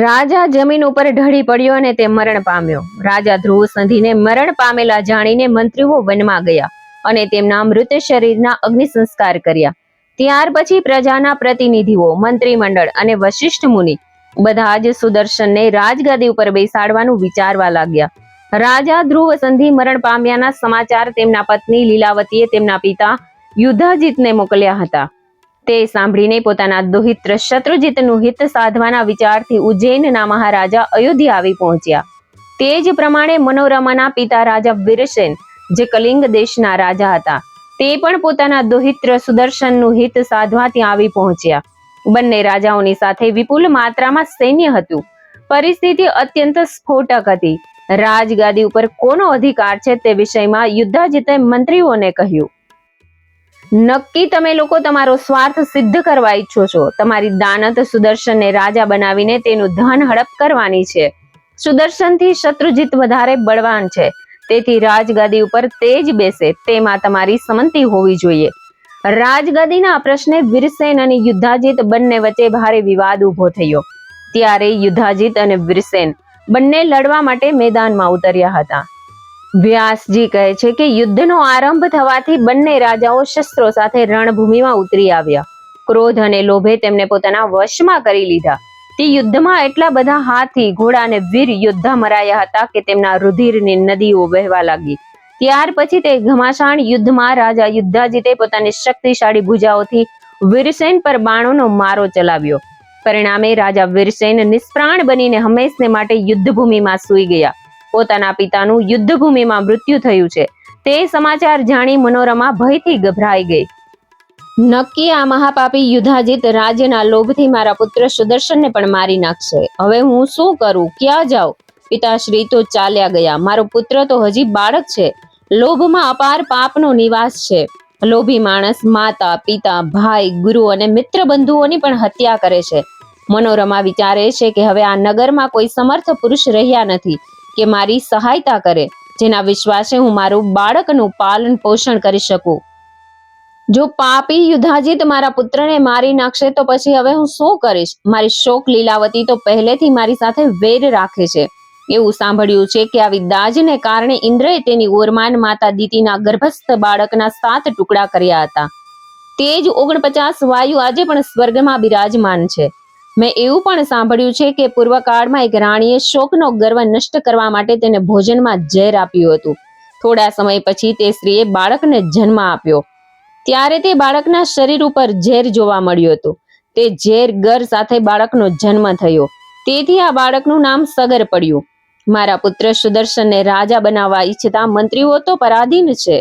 રાજા જમીન ઉપર ઢળી પડ્યો અને તે મરણ પામ્યો. રાજા ધ્રુવ સંધિને મરણ પામેલા જાણીને મંત્રીઓ વનમાં ગયા અને તેમના મૃત શરીરના અગ્નિ સંસ્કાર કર્યા. ત્યાર પછી પ્રજાના પ્રતિનિધિઓ, મંત્રીમંડળ અને વશિષ્ઠ મુનિ બધા જ સુદર્શનને રાજગાદી ઉપર બેસાડવાનું વિચારવા લાગ્યા. રાજા ધ્રુવ સંધિ મરણ પામ્યાના સમાચાર તેમના પત્ની લીલાવતીએ તેમના પિતા યુધાજીતને મોકલ્યા હતા. તે સાંભળીને પોતાના દોહિત્ર શત્રુજીતનું હિત સાધવાના વિચારથી ઉજ્જૈનના મહારાજા અયોધ્યા આવી પહોંચ્યા. તે જ પ્રમાણે મનોરમાના પિતા રાજા વીરસેન, જે કલિંગ દેશના રાજા હતા, તે પણ પોતાના દોહિત્ર સુદર્શનનું હિત સાધવા ત્યાં આવી પહોંચ્યા. બંને રાજાઓની સાથે વિપુલ માત્રામાં સૈન્ય હતું. પરિસ્થિતિ અત્યંત સ્ફોટક હતી. રાજગાદી ઉપર કોનો અધિકાર છે તે વિષયમાં યુદ્ધાજીતે મંત્રીઓને કહ્યું. નક્કી તમે લોકો તમારો સ્વાર્થ સિદ્ધ કરવા ઈચ્છો છો. તમારી દાનત સુદર્શનને રાજા બનાવીને તેનું ધન હડપ કરવાની છે. સુદર્શનથી શત્રુજીત વધારે બળવાન છે. તેથી રાજગાદી ઉપર તે જ બેસે તેમાં તમારી સંમતિ હોવી જોઈએ. રાજગાદીના પ્રશ્ને વીરસેન અને યુદ્ધાજીત બંને વચ્ચે ભારે વિવાદ ઉભો થયો. ત્યારે યુદ્ધાજીત અને વીરસેન બંને લડવા માટે મેદાનમાં ઉતર્યા હતા. વ્યાસજી કહે છે કે યુદ્ધનો આરંભ થવાથી બંને રાજાઓ શસ્ત્રો સાથે રણભૂમિમાં ઉતરી આવ્યા. ક્રોધ અને લોભે તેમને પોતાના વશમાં કરી લીધા. તે યુદ્ધમાં એટલા બધા હાથી, ઘોડા અને વીર યોદ્ધા મરાયા હતા કે તેમના રુધિરની નદીઓ વહેવા લાગી. ત્યાર પછી તે ઘમાસાણ યુદ્ધમાં રાજા યુદ્ધાજીતે પોતાની શક્તિશાળી ભુજાઓથી વીરસેન પર બાણોનો મારો ચલાવ્યો. પરિણામે રાજા વીરસેન નિષ્પ્રાણ બનીને હંમેશને માટે યુદ્ધભૂમિમાં સૂઈ ગયા. પોતાના પિતાનું યુદ્ધભૂમિમાં મૃત્યુ થયું છે તે સમાચાર જાણી મનોરમા ભયથી ગભરાઈ ગઈ. નક્કી આ મહાપાપી યુદ્ધાજીત રાજ્યના લોભથી મારા પુત્ર સુદર્શનને પણ મારી નાખશે. હવે હું શું કરું? ક્યાં જાઉં? પિતાશ્રી તો ચાલ્યા ગયા. મારો પુત્ર તો હજી બાળક છે. લોભમાં અપાર પાપનો નિવાસ છે. લોભી માણસ માતા, પિતા, ભાઈ, ગુરુ અને મિત્ર બંધુઓની પણ હત્યા કરે છે. મનોરમા વિચારે છે કે હવે આ નગરમાં કોઈ સમર્થ પુરુષ રહ્યા નથી કે મારી સહાયતા કરે, જેના વિશ્વાસે હું મારું બાળકનું પાલન પોષણ કરી શકું. જો પાપી યુદ્ધાજીત મારા પુત્રને મારી નાખશે તો પછી હવે હું શું કરીશ? મારી શોક લીલાવતી તો પહેલેથી મારી સાથે વેર રાખે છે. એવું સાંભળ્યું છે કે આવી દાજને કારણે ઇન્દ્રએ તેની ઓરમાન માતા દીતિના ગર્ભસ્થ બાળકના 7 ટુકડા કર્યા હતા. તે જ 49 વાયુ આજે પણ સ્વર્ગમાં બિરાજમાન છે. મેં એવું પણ સાંભળ્યું છે કે પૂર્વકાળમાં એક રાણીએ શોકનો ગર્વ નષ્ટ કરવા માટે તેને ભોજનમાં ઝેર આપ્યું હતું. થોડા સમય પછી તે સ્ત્રીએ બાળકને જન્મ આપ્યો. ત્યારે તે બાળકના શરીર ઉપર ઝેર જોવા મળ્યું હતું. તે ઝેર ગર સાથે બાળકનો જન્મ થયો. તેથી આ બાળકનું નામ સગર પડ્યું. મારા પુત્ર સુદર્શનને રાજા બનાવવા ઈચ્છતા મંત્રીઓ તો પરાધીન છે.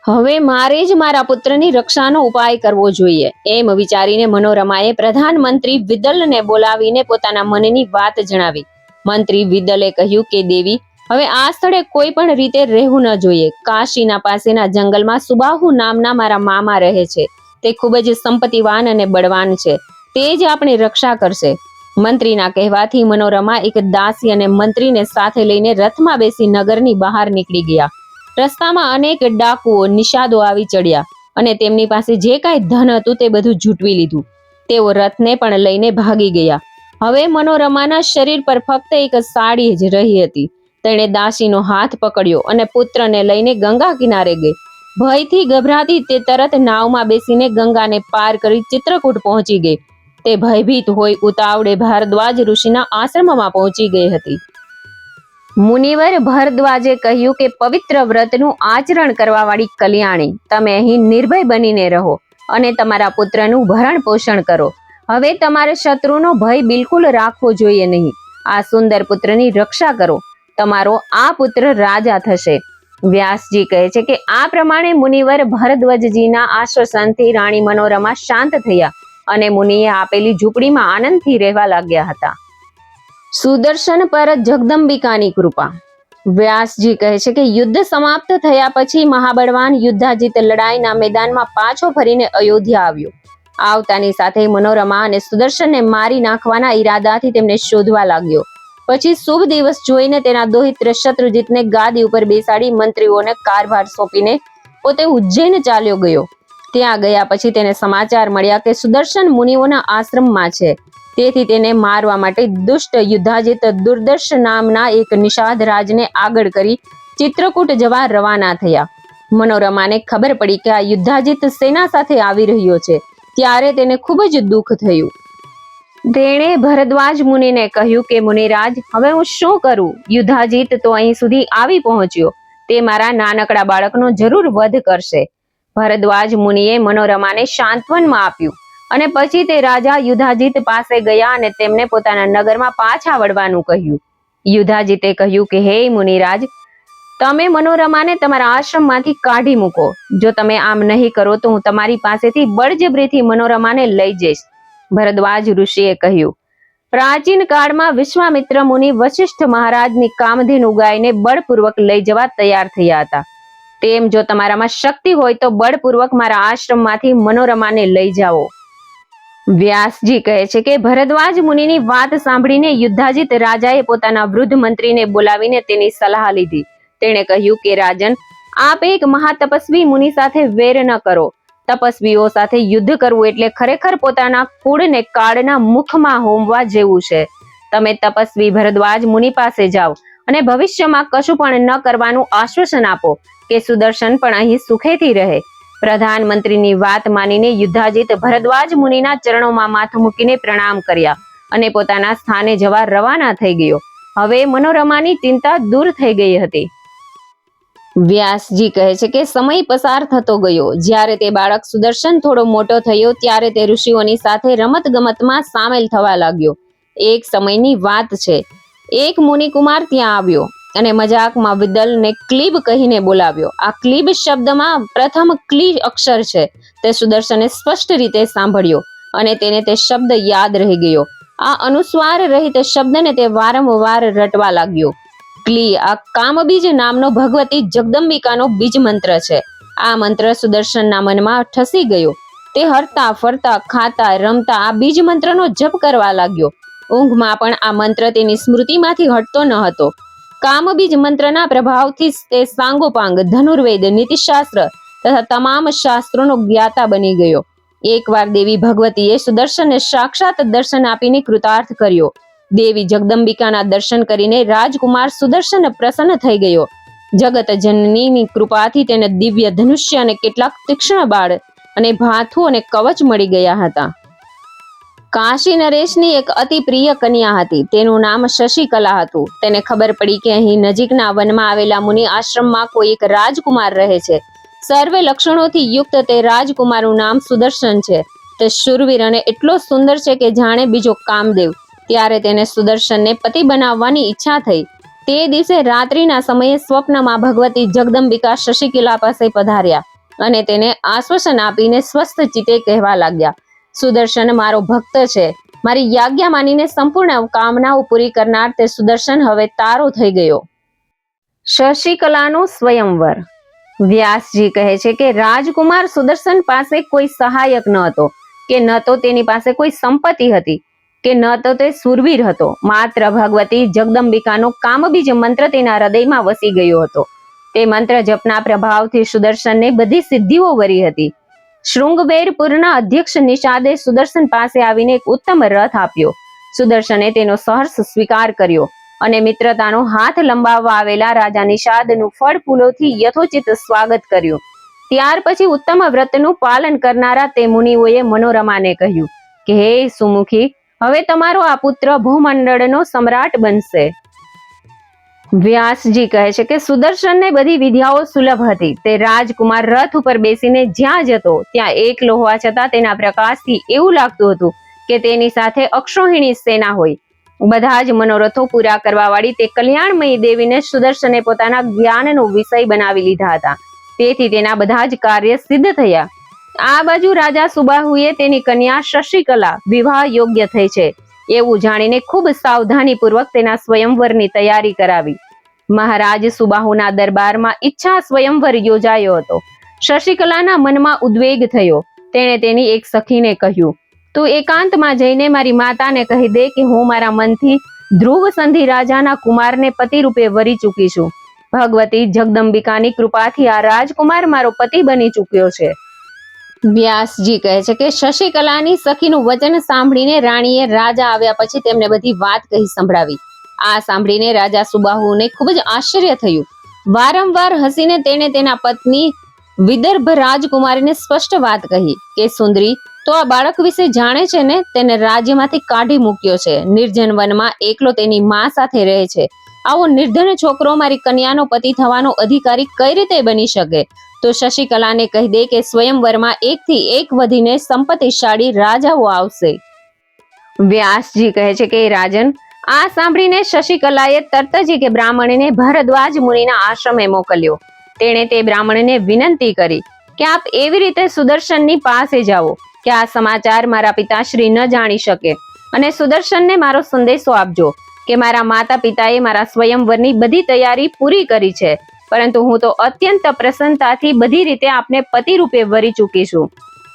હવે મારે જ મારા પુત્રની રક્ષાનો ઉપાય કરવો જોઈએ. એમ વિચારીને મનોરમાએ પ્રધાનમંત્રી વિદલને બોલાવીને પોતાના મનની વાત જણાવી. મંત્રી વિદલે કહ્યું કે દેવી, હવે આ સ્થળે કોઈ પણ રીતે રહેવું ન જોઈએ. કાશીના પાસેના જંગલમાં સુબાહુ નામના મારા મામા રહે છે. તે ખૂબ જ સંપત્તિવાન અને બળવાન છે. તે જ આપણી રક્ષા કરશે. મંત્રીના કહેવાથી મનોરમા એક દાસી અને મંત્રીને સાથે લઈને રથમાં બેસી નગરની બહાર નીકળી ગયા. રસ્તામાં અનેક ડાકુઓ, નિષાદો આવી ચડ્યા અને તેમની પાસે જે કાંઈ ધન હતું તે બધું ઝૂંટવી લીધું. તેઓ રથને પણ લઈને ભાગી ગયા. હવે મનોરમાના શરીર પર ફક્ત એક સાડી જ રહી હતી. તેણે દાસીનો હાથ પકડ્યો અને પુત્રને લઈને ગંગા કિનારે ગઈ. ભયથી ગભરાતી તે તરત નાવમાં બેસીને ગંગાને પાર કરી ચિત્રકૂટ પહોંચી ગઈ. તે ભયભીત હોય ઉતાવળે ભારદ્વાજ ઋષિના આશ્રમમાં પહોંચી ગઈ હતી. મુનિવર ભારદ્વાજે કહ્યું કે પવિત્ર વ્રતનું આચરણ કરવા વાળી કલ્યાણી, તમે અહીં નિર્ભય બનીને રહો અને તમારા પુત્રનું ભરણ પોષણ કરો. હવે તમારે શત્રુનો ભય બિલકુલ રાખવો જોઈએ નહીં. આ સુંદર પુત્રની રક્ષા કરો. તમારો આ પુત્ર રાજા થશે. વ્યાસજી કહે છે કે આ પ્રમાણે મુનિવર ભરદ્વાજજીના આશ્વાસનથી રાણી મનોરમા શાંત થયા અને મુનિએ આપેલી ઝૂંપડીમાં આનંદથી રહેવા લાગ્યા હતા. સુદર્શન પર જગદંબિકાની કૃપા. વ્યાસજી કહે છે કે યુદ્ધ સમાપ્ત થયા પછી મહાબળવાન યુદ્ધાજીત લડાઈના મેદાનમાં પાછો ફરીને અયોધ્યા આવ્યો. આવતાની સાથે મનોરમા અને સુદર્શનને મારી નાખવાના ઈરાદાથી તેમને શોધવા લાગ્યો. પછી શુભ દિવસ જોઈને તેના દોહિત્ર શત્રુજીતને ગાદી ઉપર બેસાડી મંત્રીઓને કારભાર સોંપીને પોતે ઉજ્જૈન ચાલ્યો ગયો. ત્યાં ગયા પછી તેને સમાચાર મળ્યા કે સુદર્શન મુનિઓના આશ્રમમાં છે. તેથી તેને મારવા માટે દુષ્ટ યુદ્ધાજીત દુર્દર્શ નામના એક નિષાદ રાજને આગળ કરી ચિત્રકૂટ જવા રવાના થયા. મનોરમાને ખબર પડી કે આ યુદ્ધાજીત સેના સાથે આવી રહ્યો છે. ત્યારે તેને ખૂબ જ દુઃખ થયું. તેણે ભરદ્વાજ મુનિને કહ્યું કે મુનિરાજ, હવે હું શું કરું? યુદ્ધાજીત તો અહીં સુધી આવી પહોંચ્યો. તે મારા નાનકડા બાળકનો જરૂર વધ કરશે. ભરદ્વાજ મુનિએ મનોરમાને સાંત્વનમાં આપ્યું અને પછી તે રાજા યુદ્ધાજીત પાસે ગયા અને તેમને પોતાના નગરમાં પાછા વળવાનું કહ્યું. યુદ્ધાજીતે કહ્યું કે હે મુનિરાજ, તમે મનોરમાને તમારા આશ્રમમાંથી કાઢી મૂકો. જો તમે આમ નહીં કરો તો હું તમારી પાસેથી બળજબરીથી મનોરમાને લઈ જઈશ. ભરદ્વાજ ઋષિએ કહ્યું, પ્રાચીન કાળમાં વિશ્વામિત્ર મુનિ વશિષ્ઠ મહારાજની કામધેનુ ગાયને બળપૂર્વક લઈ જવા તૈયાર થયા હતા. તેમ જો તમારામાં શક્તિ હોય તો બળપૂર્વક મારા આશ્રમમાંથી મનોરમાને લઈ જાઓ. વ્યાસજી કહે છે કે ભરદ્વાજ મુનિની વાત સાંભળીને યુદ્ધાજીત રાજાએ પોતાના વૃદ્ધ મંત્રીને બોલાવીને તેની સલાહ લીધી. તેણે કહ્યું કે રાજન, આપ એક મહાતપસ્વી મુનિ સાથે વેર ન કરો. તપસ્વીઓ સાથે યુદ્ધ કરવું એટલે ખરેખર પોતાના કુળને કાળના મુખમાં હોમવા જેવું છે. તમે તપસ્વી ભરદ્વાજ મુનિ પાસે જાઓ અને ભવિષ્યમાં કશું પણ ન કરવાનું આશ્વાસન આપો કે સુદર્શન પણ અહીં સુખેથી રહે. પ્રધાનમંત્રીની વાત માનીને યુદ્ધાજીત ભરદ્વાજ મુનિના ચરણોમાં માથું મૂકીને પ્રણામ કર્યા અને પોતાના સ્થાને જવા રવાના થઈ ગયો. હવે મનોરમાની ચિંતા દૂર થઈ ગઈ હતી. વ્યાસજી કહે છે કે સમય પસાર થતો ગયો. જ્યારે તે બાળક સુદર્શન થોડો મોટો થયો ત્યારે તે ઋષિઓની સાથે રમત ગમતમાં સામેલ થવા લાગ્યો. એક સમયની વાત છે. એક મુનિકુમાર ત્યાં આવ્યો અને મજાકમાં વિદલને ક્લીબ કહીને બોલાવ્યો. આ ક્લીબ શબ્દમાં પ્રથમ ક્લી અક્ષર છે. તે સુદર્શને સ્પષ્ટ રીતે સાંભળ્યો અને તેને તે શબ્દ યાદ રહી ગયો. આ અનુસ્વાર રહિત શબ્દને તે વારંવાર રટવા લાગ્યો. ક્લી આ કામબીજ નામનો ભગવતી જગદંબિકાનો બીજ મંત્ર છે. આ મંત્ર સુદર્શનના મનમાં ઠસી ગયો. તે હરતા ફરતા ખાતા રમતા આ બીજ મંત્રનો જપ કરવા લાગ્યો. ઊંઘમાં પણ આ મંત્ર તેની સ્મૃતિમાંથી હટતો ન હતો. કામબીજ મંત્રના પ્રભાવથી તે સાંગોપાંગ, ધનુર્વેદ, નીતિશાસ્ત્ર તથા તમામ શાસ્ત્રોનો જ્ઞાતા બની ગયો. એકવાર દેવી ભગવતીએ સુદર્શનને સાક્ષાત દર્શન આપીને કૃતાર્થ કર્યો. દેવી જગદંબિકાના દર્શન કરીને રાજકુમાર સુદર્શન પ્રસન્ન થઈ ગયો. જગત જનનીની કૃપાથી તેને દિવ્ય ધનુષ્ય અને કેટલાક તીક્ષ્ણ બાળ અને ભાથું અને કવચ મળી ગયા હતા. કાશી નરેશની એક અતિ પ્રિય કન્યા હતી. તેનું નામ શશિકલા હતું. તેને ખબર પડી કે અહીં નજીકના વનમાં આવેલા મુનિ આશ્રમમાં કોઈ એક રાજકુમાર રહે છે. સર્વે લક્ષણોથી યુક્ત તે રાજકુમારનું નામ સુદર્શન છે. તે શૂરવીર અને એટલો સુંદર છે કે જાણે બીજો કામદેવ. ત્યારે તેને સુદર્શનને પતિ બનાવવાની ઈચ્છા થઈ. તે દિવસે રાત્રિના સમયે સ્વપ્નમાં ભગવતી જગદંબિકા શશિકલા પાસે પધાર્યા અને તેને આશ્વાસન આપીને સ્વસ્થ ચિત્તે કહેવા લાગ્યા, સુદર્શન મારો ભક્ત છે. મારી યાજ્ઞા માનીને સંપૂર્ણ કામનાઓ પૂરી કરનાર તે સુદર્શન હવે તારો થઈ ગયો. શશિકલાનું સ્વયંવર. વ્યાસજી કહે છે કે રાજકુમાર સુદર્શન પાસે કોઈ સહાયક ન હતો કે ન તો તેની પાસે કોઈ સંપત્તિ હતી કે ન તો તે સુરવીર હતો. માત્ર ભગવતી જગદંબિકાનો કામબીજ મંત્ર તેના હૃદયમાં વસી ગયો હતો. તે મંત્ર જપના પ્રભાવથી સુદર્શનને બધી સિદ્ધિઓ વરી હતી. શૃંગવેરપુરના અધ્યક્ષ નિષાદે સુદર્શન પાસે આવીને એક ઉત્તમ રથ આપ્યો. સુદર્શને તેનો સહર્ષ સ્વીકાર કર્યો અને મિત્રતાનો હાથ લંબાવવા આવેલા રાજા નિષાદનું ફળ ફૂલોથી યથોચિત સ્વાગત કર્યું. ત્યાર પછી ઉત્તમ વ્રતનું પાલન કરનારા તે મુનિઓએ મનોરમાને કહ્યું કે હે સુમુખી, હવે તમારો આ પુત્ર ભૂમંડળનો સમ્રાટ બનશે. વ્યાસજી કહે છે કે સુદર્શનને બધી વિદ્યાઓ સુલભ હતી. તે રાજકુમાર રથ ઉપર બેસીને જ્યાં જતો ત્યાં એકલો હોવા છતાં તેના પ્રકાશથી એવું લાગતું હતું કે તેની સાથે અક્ષોહિણી સેના હોય. બધા જ મનોરથો પૂરા કરવા વાળી તે કલ્યાણમયી દેવીને સુદર્શને પોતાના જ્ઞાનનો વિષય બનાવી લીધા હતા. તેથી તેના બધા જ કાર્ય સિદ્ધ થયા. આ બાજુ રાજા સુબાહુએ તેની કન્યા શશિકલા વિવાહ યોગ્ય થઈ છે એવું જાણીને ખૂબ સાવધાનીપૂર્વક તેના સ્વયંવરની તૈયારી કરાવી. મહારાજ સુબાહુના દરબારમાં ઈચ્છા સ્વયંવર યોજાયો હતો. શશિકલાના મનમાં ઉદ્વેગ થયો. તેણે તેની એક સખીને કહ્યું, તું એકાંતમાં જઈને મારી માતાને કહી દે કે હું મારા મનથી ધ્રુવ સંધિ રાજાના કુમારને પતિ રૂપે વરી ચૂકી છું. ભગવતી જગદંબિકાની કૃપાથી આ રાજકુમાર મારો પતિ બની ચૂક્યો છે. વ્યાસજી કહે છે કે શશિકલાની સખીનું વચન સાંભળીને રાણીએ રાજા આવ્યા પછી તેમને બધી વાત કહી સંભળાવી. આ સાંભળીને રાજા સુબાહુને ખૂબ જ આશ્ચર્ય થયું. વારંવાર હસીને તેણે તેના પત્ની વિદર્ભ રાજકુમારીને સ્પષ્ટ વાત કહી કે સુંદરી, તો આ બાળક વિશે જાણે છે ને? તેને રાજ્યમાંથી કાઢી મૂક્યો છે. નિર્જન વનમાં એકલો તેની માં સાથે રહે છે. આવો નિર્ધન છોકરો મારી કન્યાનો પતિ થવાનો અધિકારી કઈ રીતે બની શકે? તો શશિકલાને કહી દે કે સ્વયંવરમાં એકથી એક વધીને સંપત્તિશાળી રાજાઓ આવશે. વ્યાસજી કહે છે કે રાજન, આ સાંભળીને શશિકલાએ તરત જ એક બ્રાહ્મણને ભરદ્વાજ મુનિના આશ્રમે મોકલ્યો. તેણે તે બ્રાહ્મણને વિનંતી કરી કે આપ એવી રીતે સુદર્શનની પાસે જાઓ કે આ સમાચાર મારા પિતાશ્રી ન જાણી શકે અને સુદર્શનને મારો સંદેશો આપજો કે મારા માતા પિતાએ મારા સ્વયંવરની બધી તૈયારી પૂરી કરી છે, પરંતુ હું તો અત્યંત પ્રસન્નતાથી બધી રીતે આપને પતિ રૂપે વરી ચૂકી છું.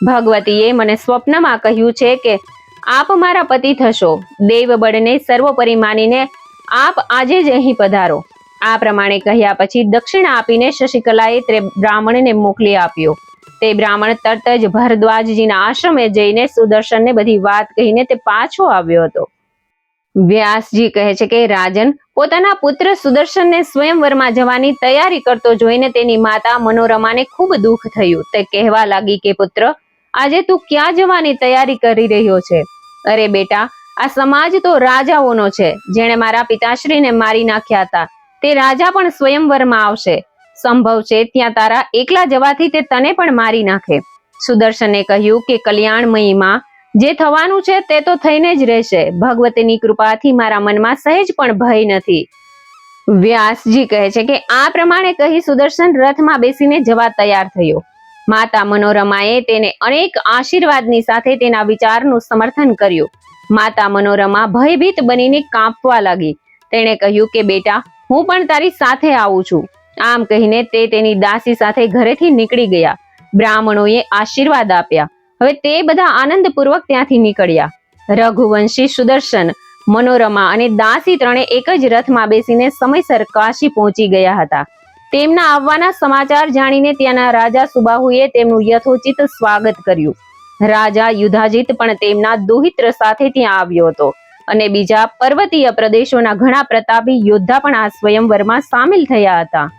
ભગવતીએ મને સ્વપ્નમાં કહ્યું છે કે આપ મારા પતિ થશો. દેવ બળને સર્વોપરી માનીને આપ આજે જ અહીં પધારો. આ પ્રમાણે કહ્યા પછી દક્ષિણા આપીને શશિકલાએ તે બ્રાહ્મણને મોકલી આપ્યો. તે બ્રાહ્મણ તરત જ ભરદ્વાજજીના આશ્રમે જઈને સુદર્શનને બધી વાત કહીને તે પાછો આવ્યો હતો. વ્યાસજી કહે છે કે રાજન પોતાના પુત્ર સુદર્શનને સ્વયંવરમાં જવાની તૈયારી કરતો જોઈને તેની માતા મનોરમાને ખૂબ દુઃખ થયું. તે કહેવા લાગી કે પુત્ર, આજે તું ક્યાં જવાની તૈયારી કરી રહ્યો છે? અરે બેટા, આ સમાજ તો રાજાઓનો છે. જેણે મારા પિતાશ્રીને મારી નાખ્યા હતા તે રાજા પણ સ્વયંવરમાં આવશે. સંભવ છે ત્યાં તારા એકલા જવાથી તે તને પણ મારી નાખે. સુદર્શને કહ્યું કે કલ્યાણમયી માં, જે થવાનું છે તે તો થઈને જ રહેશે. ભગવતીની કૃપાથી મારા મનમાં સહેજ પણ ભય નથી. વ્યાસજી કહે છે કે આ પ્રમાણે કહી સુદર્શન રથમાં બેસીને જવા તૈયાર થયો. માતા મનોરમાએ તેને અનેક આશીર્વાદની સાથે તેના વિચારનું સમર્થન કર્યું. માતા મનોરમા ભયભીત બનીને કાંપવા લાગી. તેણે કહ્યું કે બેટા, હું પણ તારી સાથે આવું છું. આમ કહીને તે તેની દાસી સાથે ઘરેથી નીકળી ગયા. બ્રાહ્મણોએ આશીર્વાદ આપ્યા. હવે તે બધા આનંદપૂર્વક ત્યાંથી નીકળ્યા. રઘુવંશી, સુદર્શન, મનોરમા અને દાસી ત્રણે એક જ રથમાં બેસીને સમયસર કાશી પહોંચી ગયા હતા. તેમના આવવાના સમાચાર જાણીને ત્યાંના રાજા સુબાહુએ તેમનું યથોચિત સ્વાગત કર્યું. રાજા યુધાજીત પણ તેમના દોહિત્ર સાથે ત્યાં આવ્યો હતો અને બીજા પર્વતીય પ્રદેશોના ઘણા પ્રતાપી યોદ્ધા પણ આ સ્વયંવરમાં સામેલ થયા હતા.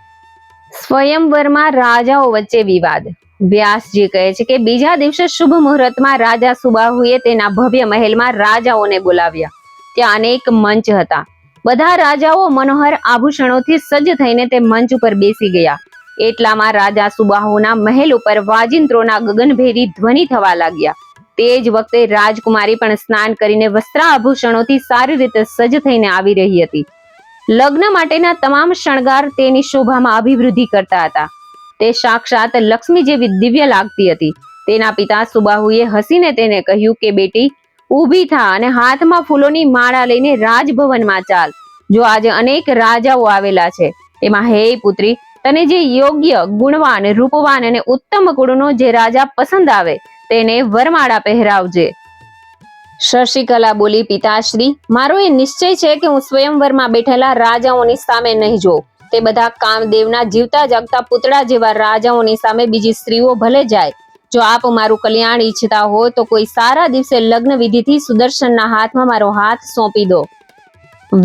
સ્વયંવરમાં રાજાઓ વચ્ચે વિવાદ. વ્યાસજી કહે છે કે બીજા દિવસે શુભ મુહૂર્તમાં રાજા સુબાહુએ તેના ભવ્ય મહેલમાં રાજાઓને બોલાવ્યા. ત્યાં અનેક મંચ હતા. બધા રાજાઓ મનોહર આભૂષણોથી સજ્જ થઈને તે મંચ ઉપર બેસી ગયા. એટલામાં રાજા સુબાહુના મહેલ ઉપર વાજિંત્રોના ગગનભેરી ધ્વનિ થવા લાગ્યા. તે જ વખતે રાજકુમારી પણ સ્નાન કરીને વસ્ત્રાભૂષણોથી સારી રીતે સજ્જ થઈને આવી રહી હતી. લગ્ન માટેના તમામ શણગાર તેની શોભામાં અભિવૃદ્ધિ કરતા હતા. તે સાક્ષાત લક્ષ્મી જેવી દિવ્ય લાગતી હતી. તેના પિતા સુબાહુએ હસીને તેને કહ્યું કે બેટી, ઊભી થા અને હાથમાં ફૂલોની માળા લઈને રાજભવનમાં ચાલ. જો આજે અનેક રાજાઓ આવેલા છે, તેમાં હે પુત્રી, તને જે યોગ્ય, ગુણવાન, રૂપવાન અને ઉત્તમ કુળનો જે રાજા પસંદ આવે તેને વરમાળા પહેરાવજે. શશિકલા બોલી, પિતાશ્રી, મારો એ નિશ્ચય છે કે હું સ્વયંવરમાં બેઠેલા રાજાઓની સામે નહીં જોઉં. તે બધા કામદેવના જીવતા જાગતા પુતળા જેવા રાજાઓની સામે બીજી સ્ત્રીઓ ભલે જાય. જો આપ મારું કલ્યાણ ઈચ્છતા હો તો કોઈ સારા દિવસે લગ્ન વિધિથી સુદર્શનના હાથમાં મારો હાથ સોંપી દો.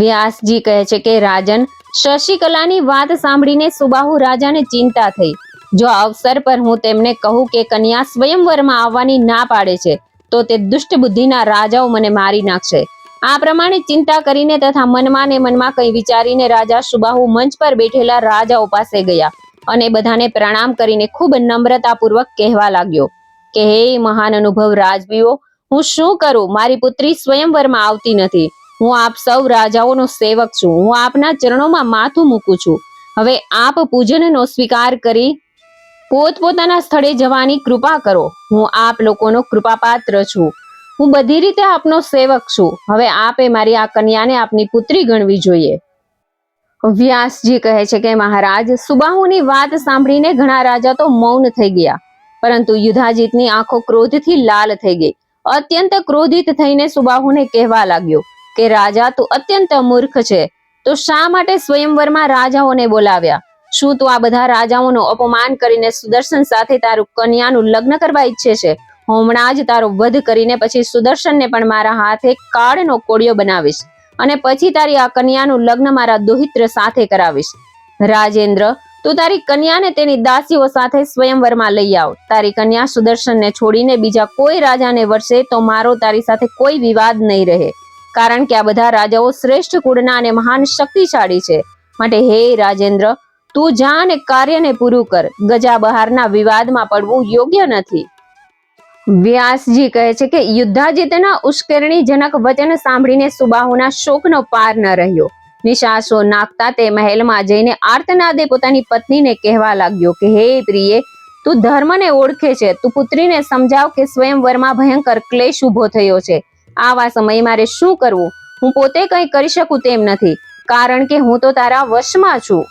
વ્યાસજી કહે છે કે રાજન, શશિકલાની વાત સાંભળીને સુબાહુ રાજાને ચિંતા થઈ. જો અવસર પર હું તેમને કહું કે કન્યા સ્વયંવરમાં આવવાની ના પાડે છે તો તે દુષ્ટ બુદ્ધિના રાજાઓ મને મારી નાખશે. આ પ્રમાણે ચિંતા કરીને તથા મનમાં ને મનમાં કંઈ વિચારીને રાજા સુબાહુ મંચ પર બેઠેલા રાજાઓ પાસે ગયા અને બધાને પ્રણામ કરીને ખૂબ નમ્રતાપૂર્વક કહેવા લાગ્યો કે હે મહાન અનુભવ રાજવીઓ, હું શું કરું? મારી પુત્રી સ્વયંવરમાં આવતી નથી. હું આપ સૌ રાજાઓનો સેવક છું. હું આપના ચરણોમાં માથું મૂકું છું. હવે આપ પૂજનનો સ્વીકાર કરી પોતપોતાના સ્થળે જવાની કૃપા કરો. હું આપ લોકોનો કૃપાપાત્ર છું. હું બધી રીતે આપનો સેવક છું. હવે આપે મારી આ કન્યાને આપની પુત્રી ગણવી જોઈએ. વ્યાસજી કહે છે કે મહારાજ, સુબાહુની વાત સાંભળીને ઘણા રાજા તો મૌન થઈ ગયા, પરંતુ યુધાજીતની આંખો ક્રોધથી લાલ થઈ ગઈ. અત્યંત ક્રોધિત થઈને સુબાહુને કહેવા લાગ્યો કે રાજા, તું અત્યંત મૂર્ખ છે. તો શા માટે સ્વયંવરમાં રાજાઓને બોલાવ્યા? શું તું આ બધા રાજાઓનું અપમાન કરીને સુદર્શન સાથે તારું કન્યાનું લગ્ન કરવા ઈચ્છે છે? હમણાં જ તારો વધ કરીને પછી સુદર્શનને પણ મારા હાથે કાળનો કોળિયો બનાવીશ અને પછી તારી આ કન્યાનું લગ્ન મારા દોહિત્ર સાથે કરાવીશ. રાજેન્દ્ર, તું તારી કન્યાને તેની દાસીઓ સાથે સ્વયંવરમાં લઈ આવ. તારી કન્યા સુદર્શનને છોડીને બીજા કોઈ રાજાને વરસે તો મારો તારી સાથે કોઈ વિવાદ નહીં રહે, કારણ કે આ બધા રાજાઓ શ્રેષ્ઠ કુળના અને મહાન શક્તિશાળી છે. માટે હે રાજેન્દ્ર, તું જા અને કાર્યને પૂરું કર. ગજા બહારના વિવાદમાં પડવું યોગ્ય નથી. વ્યાસજી કહે છે કે યુદ્ધાજીતના ઉશ્કેરણીજનક વચન સાંભળીને સુબાહુના શોકનો પાર ન રહ્યો. નિશાસો નાખતા તે મહેલમાં જઈને આર્તનાદે પોતાની પત્નીને કહેવા લાગ્યો કે હે પ્રિયે, તું ધર્મને ઓળખે છે. તું પુત્રીને સમજાવ કે સ્વયંવરમાં ભયંકર ક્લેશ ઉભો થયો છે. આવા સમયે મારે શું કરવું? હું પોતે કંઈ કરી શકું તેમ નથી, કારણ કે હું તો તારા વશમાં છું.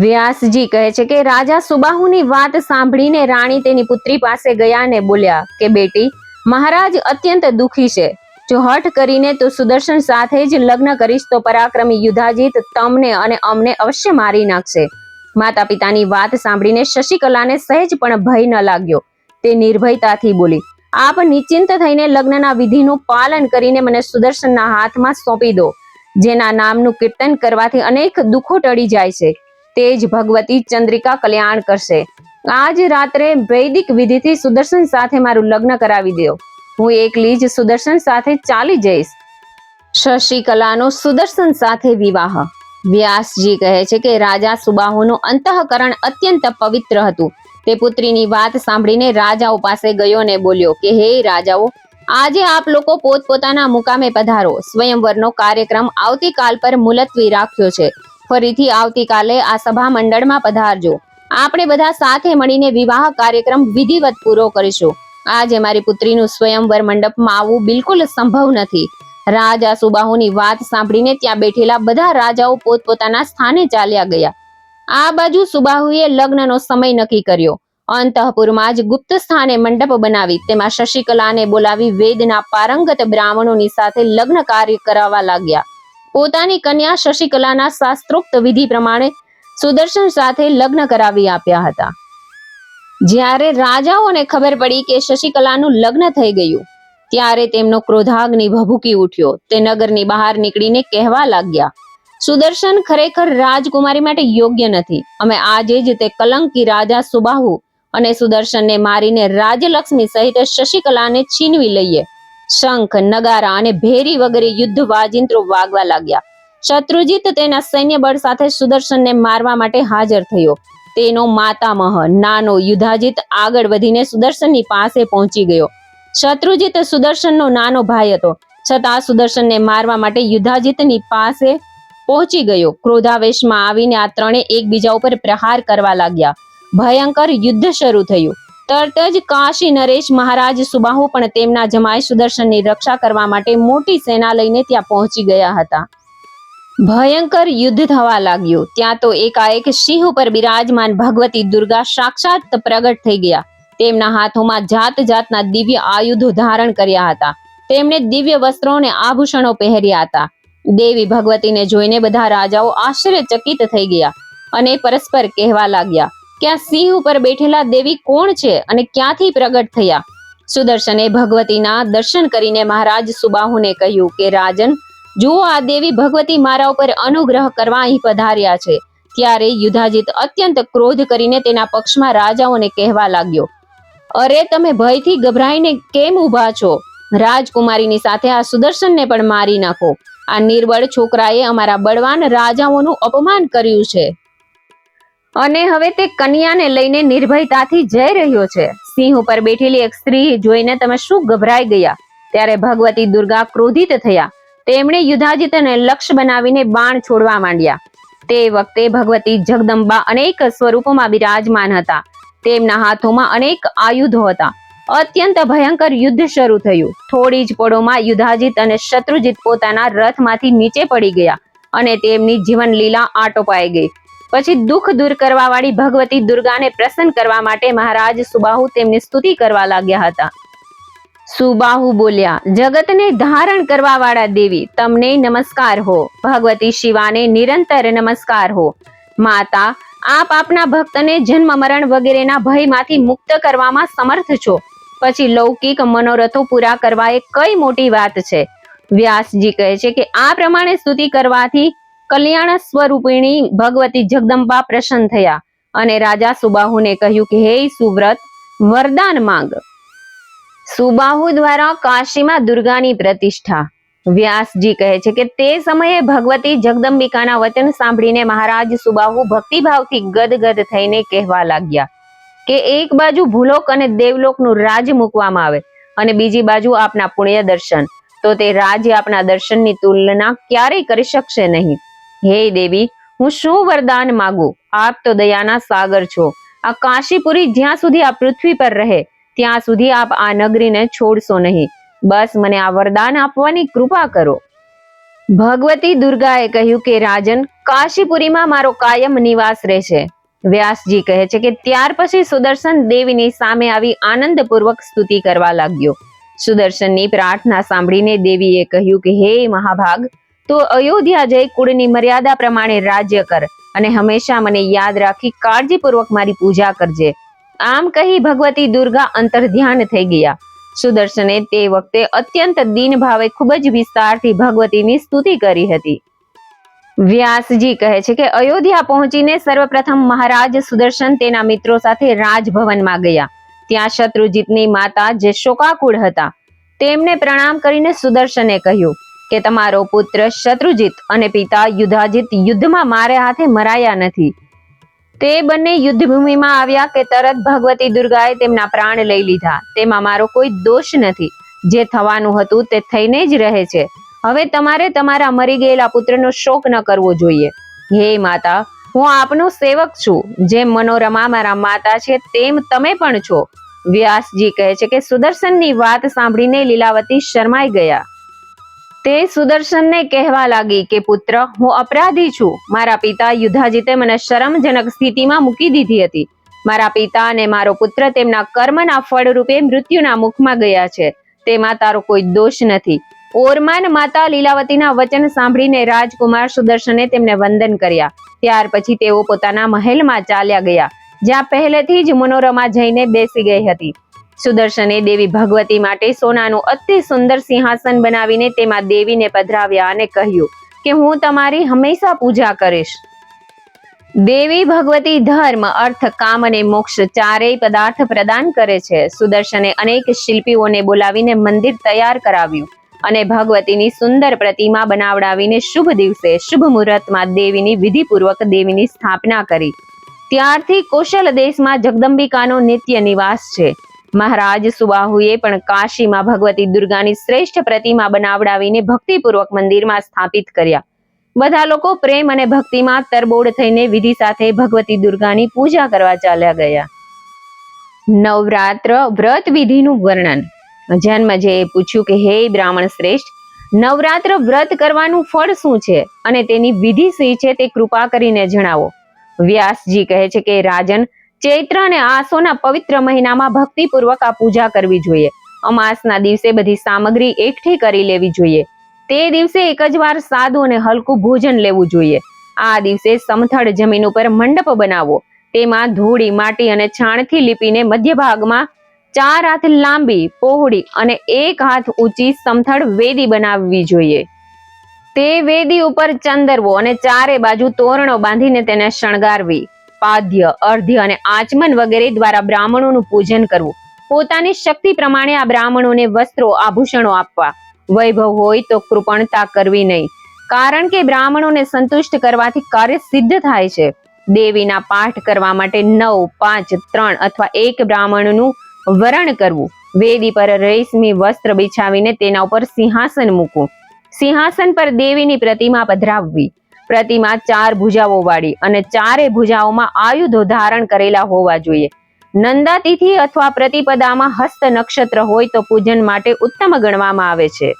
વ્યાસજી કહે છે કે રાજા સુબાહુની વાત સાંભળીને રાણી તેની પુત્રી પાસે ગયા અને બોલ્યા કે બેટી, મહારાજ અત્યંત દુઃખી છે. જો હઠ કરીને તો સુદર્શન સાથે જ લગ્ન કરીશ તો પરાક્રમી યુધાજીત તમને અને અમને અવશ્ય મારી નાખશે. માતા પિતાની વાત સાંભળીને શશિકલાને સહેજ પણ ભય ન લાગ્યો. તે નિર્ભયતાથી બોલી, આપ નિશ્ચિંત થઈને લગ્નના વિધિનું પાલન કરીને મને સુદર્શનના હાથમાં સોંપી દો. જેના નામનું કીર્તન કરવાથી અનેક દુઃખો ટળી જાય છે, તે જ ભગવતી ચંદ્રિકા કલ્યાણ કરશે. આજ રાત્રે વૈદિક વિધિથી સુદર્શન સાથે મારું લગ્ન કરાવી દો. હું એકલી જ સુદર્શન સાથે ચાલી જઈશ. શશિકલાનો સુદર્શન સાથે વિવાહ. વ્યાસજી કહે છે કે રાજા સુબાહુનું અંતઃકરણ અત્યંત પવિત્ર હતું. તે પુત્રીની વાત સાંભળીને રાજાઓ પાસે ગયો ને બોલ્યો કે હે રાજાઓ, આજે આપ લોકો પોતપોતાના મુકામે પધારો. સ્વયંવરનો કાર્યક્રમ આવતીકાલ પર મુલતવી રાખ્યો છે. ફરીથી આવતીકાલે આ સભા મંડળમાં પધારજો. આપણે બધા સાથે મળીને વિવાહ કાર્યક્રમ વિધિવત પૂરો કરીશું. આજે મારી પુત્રીનું સ્વયંવર મંડપમાં આવવું બિલકુલ સંભવ નથી. રાજા સુબાહુની વાત સાંભળીને ત્યાં બેઠેલા બધા રાજાઓ પોતપોતાના સ્થાને ચાલ્યા ગયા. આ બાજુ સુબાહુએ લગ્નનો સમય નક્કી કર્યો. અંતઃપુરમાં જ ગુપ્ત સ્થાને મંડપ બનાવી તેમાં શશિકલાને બોલાવી વેદના પારંગત બ્રાહ્મણોની સાથે લગ્ન કાર્ય કરાવવા લાગ્યા. પોતાની કન્યા શશિકલાના શાસ્ત્રોક્ત વિધિ પ્રમાણે સુદર્શન સાથે લગ્ન કરાવી આપ્યા હતા. જ્યારે રાજાઓને ખબર પડી કે શશિકલાનું લગ્ન થઈ ગયું, ત્યારે તેમનો ક્રોધાગ્નિ ભભૂકી ઉઠ્યો. તે નગરની બહાર નીકળીને કહેવા લાગ્યા, સુદર્શન ખરેખર રાજકુમારી માટે યોગ્ય નથી. અમે આજે જ તે કલંકી રાજા સુબાહુ અને સુદર્શનને મારીને રાજલક્ષ્મી સહિત શશિકલાને છીનવી લઈએ. શંખ, નગારા અને ભેરી વગેરે યુદ્ધ વાજિંત્રો વાગવા લાગ્યા. શત્રુજીત તેના સૈન્ય બળ સાથે સુદર્શનને મારવા માટે હાજર થયો. તેનો માતામહ નાનો યુધાજીત આગળ વધીને સુદર્શનની પાસે પહોંચી ગયો. શત્રુજીત સુદર્શનનો નાનો ભાઈ હતો, છતાં સુદર્શનને મારવા માટે યુધાજીતની પાસે પહોંચી ગયો. ક્રોધાવેશમાં આવીને આ ત્રણે એકબીજા ઉપર પ્રહાર કરવા લાગ્યા. ભયંકર યુદ્ધ શરૂ થયું. તરત જ કાશી નરેશ મહારાજ સુબાહુ પણ તેમના જમાઈ સુદર્શનની રક્ષા કરવા માટે મોટી સેના લઈને ત્યાં પહોંચી ગયા હતા. ભયંકર યુદ્ધ થવા લાગ્યું. ત્યાં તો એકાએક સિંહ ઉપર બિરાજમાન ભગવતી દુર્ગા સાક્ષાત પ્રગટ થઈ ગયા. તેમના હાથોમાં જાત જાતના દિવ્ય આયુધો ધારણ કર્યા હતા. તેમણે દિવ્ય વસ્ત્રો અને આભૂષણો પહેર્યા હતા. દેવી ભગવતીને જોઈને બધા રાજાઓ આશ્ચર્યચકિત થઈ ગયા અને પરસ્પર કહેવા લાગ્યા કે આ સિંહ ઉપર બેઠેલા દેવી કોણ છે અને ક્યાંથી પ્રગટ થયા. સુદર્શને ભગવતીના દર્શન કરીને મહારાજ સુબાહુને કહ્યું કે રાજન, જુઓ આ દેવી ભગવતી મારા ઉપર અનુગ્રહ કરવા અહીં પધાર્યા છે. ત્યારે યુધાજીત અત્યંત ક્રોધ કરીને તેના પક્ષમાં રાજાઓને કહેવા લાગ્યો, અરે તમે ભયથી ગભરાઈને કેમ ઊભા છો? રાજકુમારીની સાથે આ સુદર્શનને પણ મારી નાખો. આ નિર્બળ છોકરાએ અમારા બળવાન રાજાઓનું અપમાન કર્યું છે અને હવે તે કન્યાને લઈને નિર્ભયતાથી જઈ રહ્યો છે. સિંહ ઉપર બેઠેલી એક સ્ત્રી જોઈને તમે શું ગભરાઈ ગયા? ત્યારે ભગવતી દુર્ગા ક્રોધિત થયા. તેમણે યુધાજીતને લક્ષ્ય બનાવીને બાણ છોડવા માંડ્યા. તે વખતે ભગવતી જગદંબા અનેક સ્વરૂપોમાં બિરાજમાન હતા. તેમના હાથોમાં અનેક આયુધો હતા. અત્યંત ભયંકર યુદ્ધ શરૂ થયું. થોડી જ પળોમાં યુધાજીત અને શત્રુજીત પોતાના રથમાંથી નીચે પડી ગયા અને તેમની જીવન લીલા આટોપાઈ ગઈ. પછી દુઃખ દૂર કરવા વાળી ભગવતી દુર્ગાને પ્રસન્ન કરવા માટે મહારાજ સુબાહુ તેમની સ્તુતિ કરવા લાગ્યા હતા. સુબાહુ બોલ્યા, જગતને ધારણ કરવા વાળા દેવી, તમને નમસ્કાર હો. ભગવતી શિવાને નિરંતર નમસ્કાર હો. માતા, આપ આપના ભક્તને જન્મ મરણ વગેરેના ભયમાંથી મુક્ત કરવામાં સમર્થ છો. પછી લૌકિક મનોરથો પૂરા કરવા એ કઈ મોટી વાત છે? વ્યાસજી કહે છે કે આ પ્રમાણે સ્તુતિ કરવાથી કલ્યાણ સ્વરૂપિણી ભગવતી જગદંબા પ્રસન્ન થયા અને રાજા સુબાહુને કહ્યું કે હે સુવ્રત, વરદાન માંગ. સુબાહુ દ્વારા કાશીમાં દુર્ગાની પ્રતિષ્ઠા. વ્યાસજી કહે છે કે તે સમયે ભગવતી જગદંબિકાના વચન સાંભળીને મહારાજ સુબાહુ ભક્તિભાવથી ગદગદ થઈને કહેવા લાગ્યા કે એક બાજુ ભૂલોક અને દેવલોકનું રાજ મૂકવામાં આવે અને બીજી બાજુ આપના પુણ્ય દર્શન, તો તે રાજ્ય આપના દર્શનની તુલના ક્યારેય કરી શકશે નહીં. હે દેવી, હું શું વરદાન માંગુ? આપ તો દયાના સાગર છો. આ કાશીપુરી જ્યાં સુધી આ પૃથ્વી પર રહે ત્યાં સુધી આપ આ નગરીને છોડશો નહીં. બસ મને આ વરદાન આપવાની કૃપા કરો. ભગવતી દુર્ગાએ કહ્યું કે રાજન, કાશીપુરીમાં મારો કાયમ નિવાસ રહેશે. વ્યાસજી કહે છે કે ત્યાર પછી સુદર્શન દેવીની સામે આવી આનંદપૂર્વક સ્તુતિ કરવા લાગ્યો. સુદર્શનની પ્રાર્થના સાંભળીને દેવીએ કહ્યું કે હે મહાભાગ, તો અયોધ્યા જઈ કુળની મર્યાદા પ્રમાણે રાજ્ય કર અને હંમેશા મને યાદ રાખી કાળજીપૂર્વક મારી પૂજા કરજે. આમ કહી ભગવતી દુર્ગા અંતર્ધ્યાન થઈ ગયા. સુદર્શને તે વખતે અત્યંત દીન ભાવે ખૂબ જ વિસ્તારથી ભગવતીની સ્તુતિ કરી હતી. વ્યાસજી કહે છે કે અયોધ્યા પહોંચીને સર્વપ્રથમ મહારાજ સુદર્શન તેના મિત્રો સાથે રાજભવનમાં ગયા. ત્યાં શત્રુજીતની માતા જે શોકાકુળ હતા તેમને પ્રણામ કરીને સુદર્શને કહ્યું કે તમારો પુત્ર શત્રુજીત અને પિતા યુધાજીત યુદ્ધમાં મારે હાથે મરાયા નથી. તે બંને યુદ્ધભૂમિમાં આવ્યા કે તરત ભગવતી દુર્ગાએ તેમના પ્રાણ લઈ લીધા. તેમાં મારો કોઈ દોષ નથી. જે થવાનું હતું તે થઈને જ રહે છે. હવે તમારે તમારા મરી ગયેલા પુત્રનો શોક ન કરવો જોઈએ. હે માતા, હું આપનો સેવક છું. જેમ મનોરમા મારા માતા છે તેમ તમે પણ છો. વ્યાસજી કહે છે કે સુદર્શનની વાત સાંભળીને લીલાવતી શરમાઈ ગયા. તે સુદર્શનને કહેવા લાગી કે પુત્ર, હું અપરાધી છું. મારા પિતા યુધાજીતે મને શરમજનક સ્થિતિમાં મૂકી દીધી હતી. મારા પિતા અને મારો પુત્ર તેમના કર્મના ફળ રૂપે મૃત્યુના મુખમાં ગયા છે. તેમાં તારો કોઈ દોષ નથી. ઓરમાન માતા લીલાવતીના વચન સાંભળીને રાજકુમાર સુદર્શને તેમને વંદન કર્યા. ત્યાર પછી તેઓ પોતાના મહેલમાં ચાલ્યા ગયા, જ્યાં પહેલેથી જ મનોરમા જઈને બેસી ગઈ હતી. સુદર્શને દેવી ભગવતી માટે સોનાનું અતિ સુંદર સિંહાસન બનાવીને તેમાં દેવીને પધરાવ્યા અને કહ્યું કે હું તમારી હંમેશા પૂજા કરીશ. દેવી ભગવતી ધર્મ, અર્થ, કામ અને મોક્ષ ચારેય પદાર્થ પ્રદાન કરે છે. સુદર્શને અનેક શિલ્પીઓને બોલાવીને મંદિર તૈયાર કરાવ્યું અને ભગવતીની સુંદર પ્રતિમા બનાવડાવીને શુભ દિવસે શુભ મુહૂર્તમાં દેવીની વિધિપૂર્વક દેવીની સ્થાપના કરી. ત્યારથી કૌશલ દેશમાં જગદંબિકાનો નિત્ય નિવાસ છે. મહારાજ સુબાહુએ પણ કાશીમાં ભગવતી દુર્ગાની શ્રેષ્ઠ પ્રતિમા બનાવડાવીને ભક્તિપૂર્વક મંદિરમાં સ્થાપિત કર્યા. બધા લોકો પ્રેમ અને ભક્તિમાં તરબોળ થઈને વિધિ સાથે ભગવતી દુર્ગાની પૂજા કરવા ચાલ્યા ગયા. નવરાત્ર વ્રત વિધિનું વર્ણન. જન્મજયે પૂછ્યું કે હે બ્રાહ્મણ શ્રેષ્ઠ, નવરાત્ર વ્રત કરવાનું ફળ શું છે અને તેની વિધિ શી છે તે કૃપા કરીને જણાવો. વ્યાસજી કહે છે કે રાજન, ચૈત્ર અને આસોના પવિત્ર મહિનામાં ભક્તિપૂર્વક આ પૂજા કરવી જોઈએ. અમાસના દિવસે બધી સામગ્રી એકઠી કરી લેવી જોઈએ. તે દિવસે એક જ વાર સાદું અને હલકું ભોજન લેવું જોઈએ. આ દિવસે સમથળ જમીન ઉપર મંડપ બનાવવો. તેમાં ધૂળી, માટી અને છાણથી લીપીને મધ્ય ભાગમાં 4 હાથ લાંબી, પહોળી અને 1 હાથ ઊંચી સમથળ વેદી બનાવવી જોઈએ. તે વેદી ઉપર ચંદરવો અને ચારે બાજુ તોરણો બાંધીને તેને શણગારવી. પાદ્ય, અર્ધ્ય અને આચમન વગેરે દ્વારા બ્રાહ્મણોનું પૂજન કરવું. પોતાની શક્તિ પ્રમાણે આ બ્રાહ્મણોને વસ્ત્રો, આભૂષણો આપવા. વૈભવ હોય તો કૃપણતા કરવી નહીં, કારણ કે બ્રાહ્મણોને સંતુષ્ટ કરવાથી કાર્ય સિદ્ધ થાય છે. દેવીના પાઠ કરવા માટે 9, 5, 3 અથવા 1 બ્રાહ્મણનું વરણ કરવું. વેદી પર રેશમી વસ્ત્ર બિછાવીને તેના ઉપર સિંહાસન મૂકવું. સિંહાસન પર દેવીની પ્રતિમા પધરાવવી. પ્રતિમા 4 ભુજાઓ વાળી અને 4 ભુજાઓમાં આયુધો ધારણ કરેલા હોવા જોઈએ. નંદાતિથિ અથવા પ્રતિપદામાં હસ્ત નક્ષત્ર હોય તો પૂજન માટે ઉત્તમ ગણવામાં આવે છે.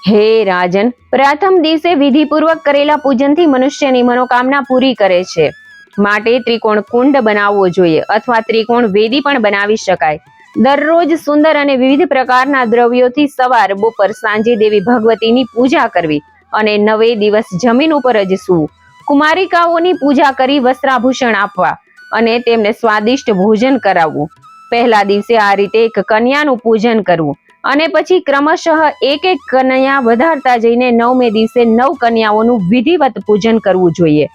હે રાજન, પ્રથમ દિવસે વિધિપૂર્વક કરેલા પૂજનથી મનુષ્યની મનોકામના પૂરી કરે છે. માટે ત્રિકોણ કુંડ બનાવવો જોઈએ અથવા ત્રિકોણ વેદી પણ બનાવી શકાય. દરરોજ સુંદર અને વિવિધ પ્રકારના દ્રવ્યોથી સવાર, બપોર, સાંજે દેવી ભગવતીની પૂજા કરવી અને 9 દિવસ જમીન ઉપર જ સૂવું. કુમારિકાઓની પૂજા કરી વસ્ત્રાભૂષણ આપવા અને તેમને સ્વાદિષ્ટ ભોજન કરાવવું. પહેલા દિવસે આ રીતે એક કન્યાનું પૂજન કરવું અને પછી ક્રમશઃ એક કન્યા વધારતા જઈને 9મે દિવસે 9 કન્યાઓનું વિધિવત પૂજન કરવું જોઈએ.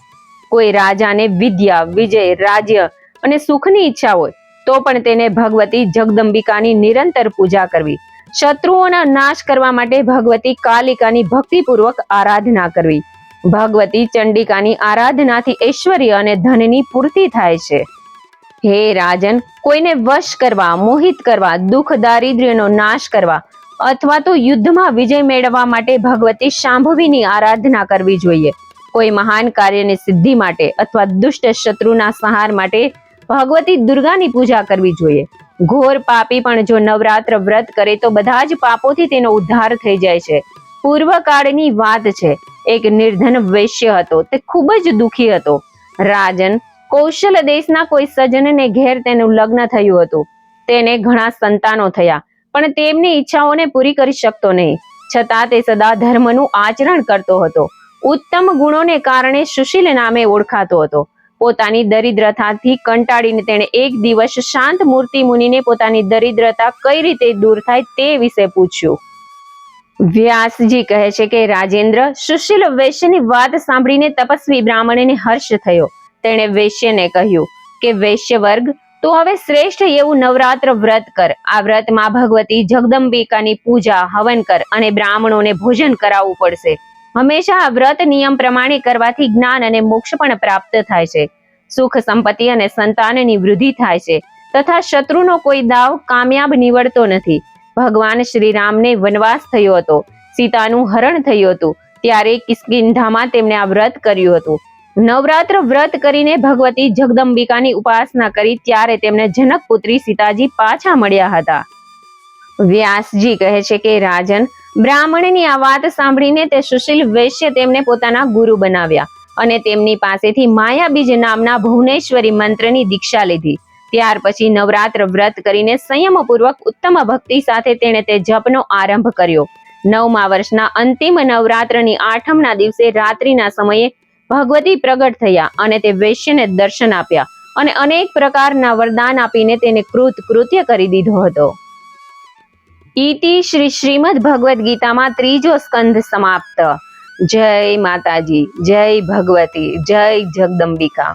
કોઈ રાજાને વિદ્યા, વિજય, રાજ્ય અને સુખની ઈચ્છા હોય તો પણ તેને ભગવતી જગદંબિકાની નિરંતર પૂજા કરવી. શત્રુઓનો નાશ કરવા માટે ભગવતી કાલિકાની ભક્તિપૂર્વક આરાધના કરવી. ભગવતી ચંડિકાની આરાધનાથી ઐશ્વર્ય અને ધનની પૂર્તિ થાય છે. હે રાજન, કોઈને વશ કરવા, મોહિત કરવા, દુઃખ દારિદ્ર્યનો નાશ કરવા અથવા તો યુદ્ધમાં વિજય મેળવવા માટે ભગવતી શાંભવીની આરાધના કરવી જોઈએ. કોઈ મહાન કાર્યની સિદ્ધિ માટે અથવા દુષ્ટ શત્રુના સંહાર માટે ભગવતી દુર્ગાની પૂજા કરવી જોઈએ. ઘોર પાપી પણ જો નવરાત્ર વ્રત કરે તો બધા જ પાપોથી તેનો ઉદ્ધાર થઈ જાય છે. પૂર્વકાળની વાત છે. એક નિર્ધન વૈશ્ય હતો. તે ખૂબ જ દુઃખી હતો. રાજન, કૌશલ દેશના કોઈ સજ્જનને ઘેર તેનું લગ્ન થયું હતું. તેને ઘણા સંતાનો થયા, પણ તેમની ઈચ્છાઓને પૂરી કરી શકતો નહીં. છતાં તે સદા ધર્મનું આચરણ કરતો હતો. ઉત્તમ ગુણોને કારણે સુશીલ નામે ઓળખાતો હતો. પોતાની દરિદ્રતાથી કંટાળીને તેણે એક દિવસ શાંત મૂર્તિ મુનિને પોતાની દરિદ્રતા કઈ રીતે દૂર થાય તે વિશે પૂછ્યું. વ્યાસજી કહે છે કે રાજેન્દ્ર, સુશીલ વૈશ્યની વાત સાંભળીને તપસ્વી બ્રાહ્મણને હર્ષ થયો. તેણે વૈશ્યને કહ્યું કે વૈશ્ય વર્ગ, તો હવે શ્રેષ્ઠ એવું નવરાત્ર વ્રત કર. આ વ્રતમાં ભગવતી જગદંબિકાની પૂજા હવન કર અને બ્રાહ્મણોને ભોજન કરાવવું પડશે. હંમેશા આ વ્રત નિયમ પ્રમાણે કરવાથી જ્ઞાન અને મોક્ષ પણ પ્રાપ્ત થાય છે. સુખ સંપત્તિ અને સંતાનની વૃદ્ધિ થાય છે તથા શત્રુનો કોઈ દાવ કામયાબ નીવડતો નથી. ભગવાન શ્રી રામને વનવાસ થયો હતો, સીતાનું હરણ થયું હતું, ત્યારે કિષ્કિંધામાં તેમણે આ વ્રત કર્યું હતું. નવરાત્ર વ્રત કરીને ભગવતી જગદંબિકાની ઉપાસના કરી ત્યારે તેમને જનકપુત્રી સીતાજી પાછા મળ્યા હતા. વ્યાસજી કહે છે કે રાજન, બ્રાહ્મણની આ વાત સાંભળીને તે સુશીલ વૈશ્ય તેમને પોતાના ગુરુ બનાવ્યા અને તેમની પાસેથી માયાબીજ નામના ભુવનેશ્વરી મંત્રની દીક્ષા લીધી. ત્યાર પછી નવરાત્ર વ્રત કરીને સંયમપૂર્વક ઉત્તમ ભક્તિ સાથે તેણે તે જપનો આરંભ કર્યો. 9મા વર્ષના અંતિમ નવરાત્રની 8મના દિવસે રાત્રિના સમયે ભગવતી પ્રગટ થયા અને તે વૈશ્યને દર્શન આપ્યા અને અનેક પ્રકારના વરદાન આપીને તેને કૃત્ય કરી દીધો હતો. ઇતિ શ્રી શ્રીમદ ભગવદ ગીતામાં 3જો સ્કંધ સમાપ્ત. જય માતાજી, જય ભગવતી, જય જગદંબિકા.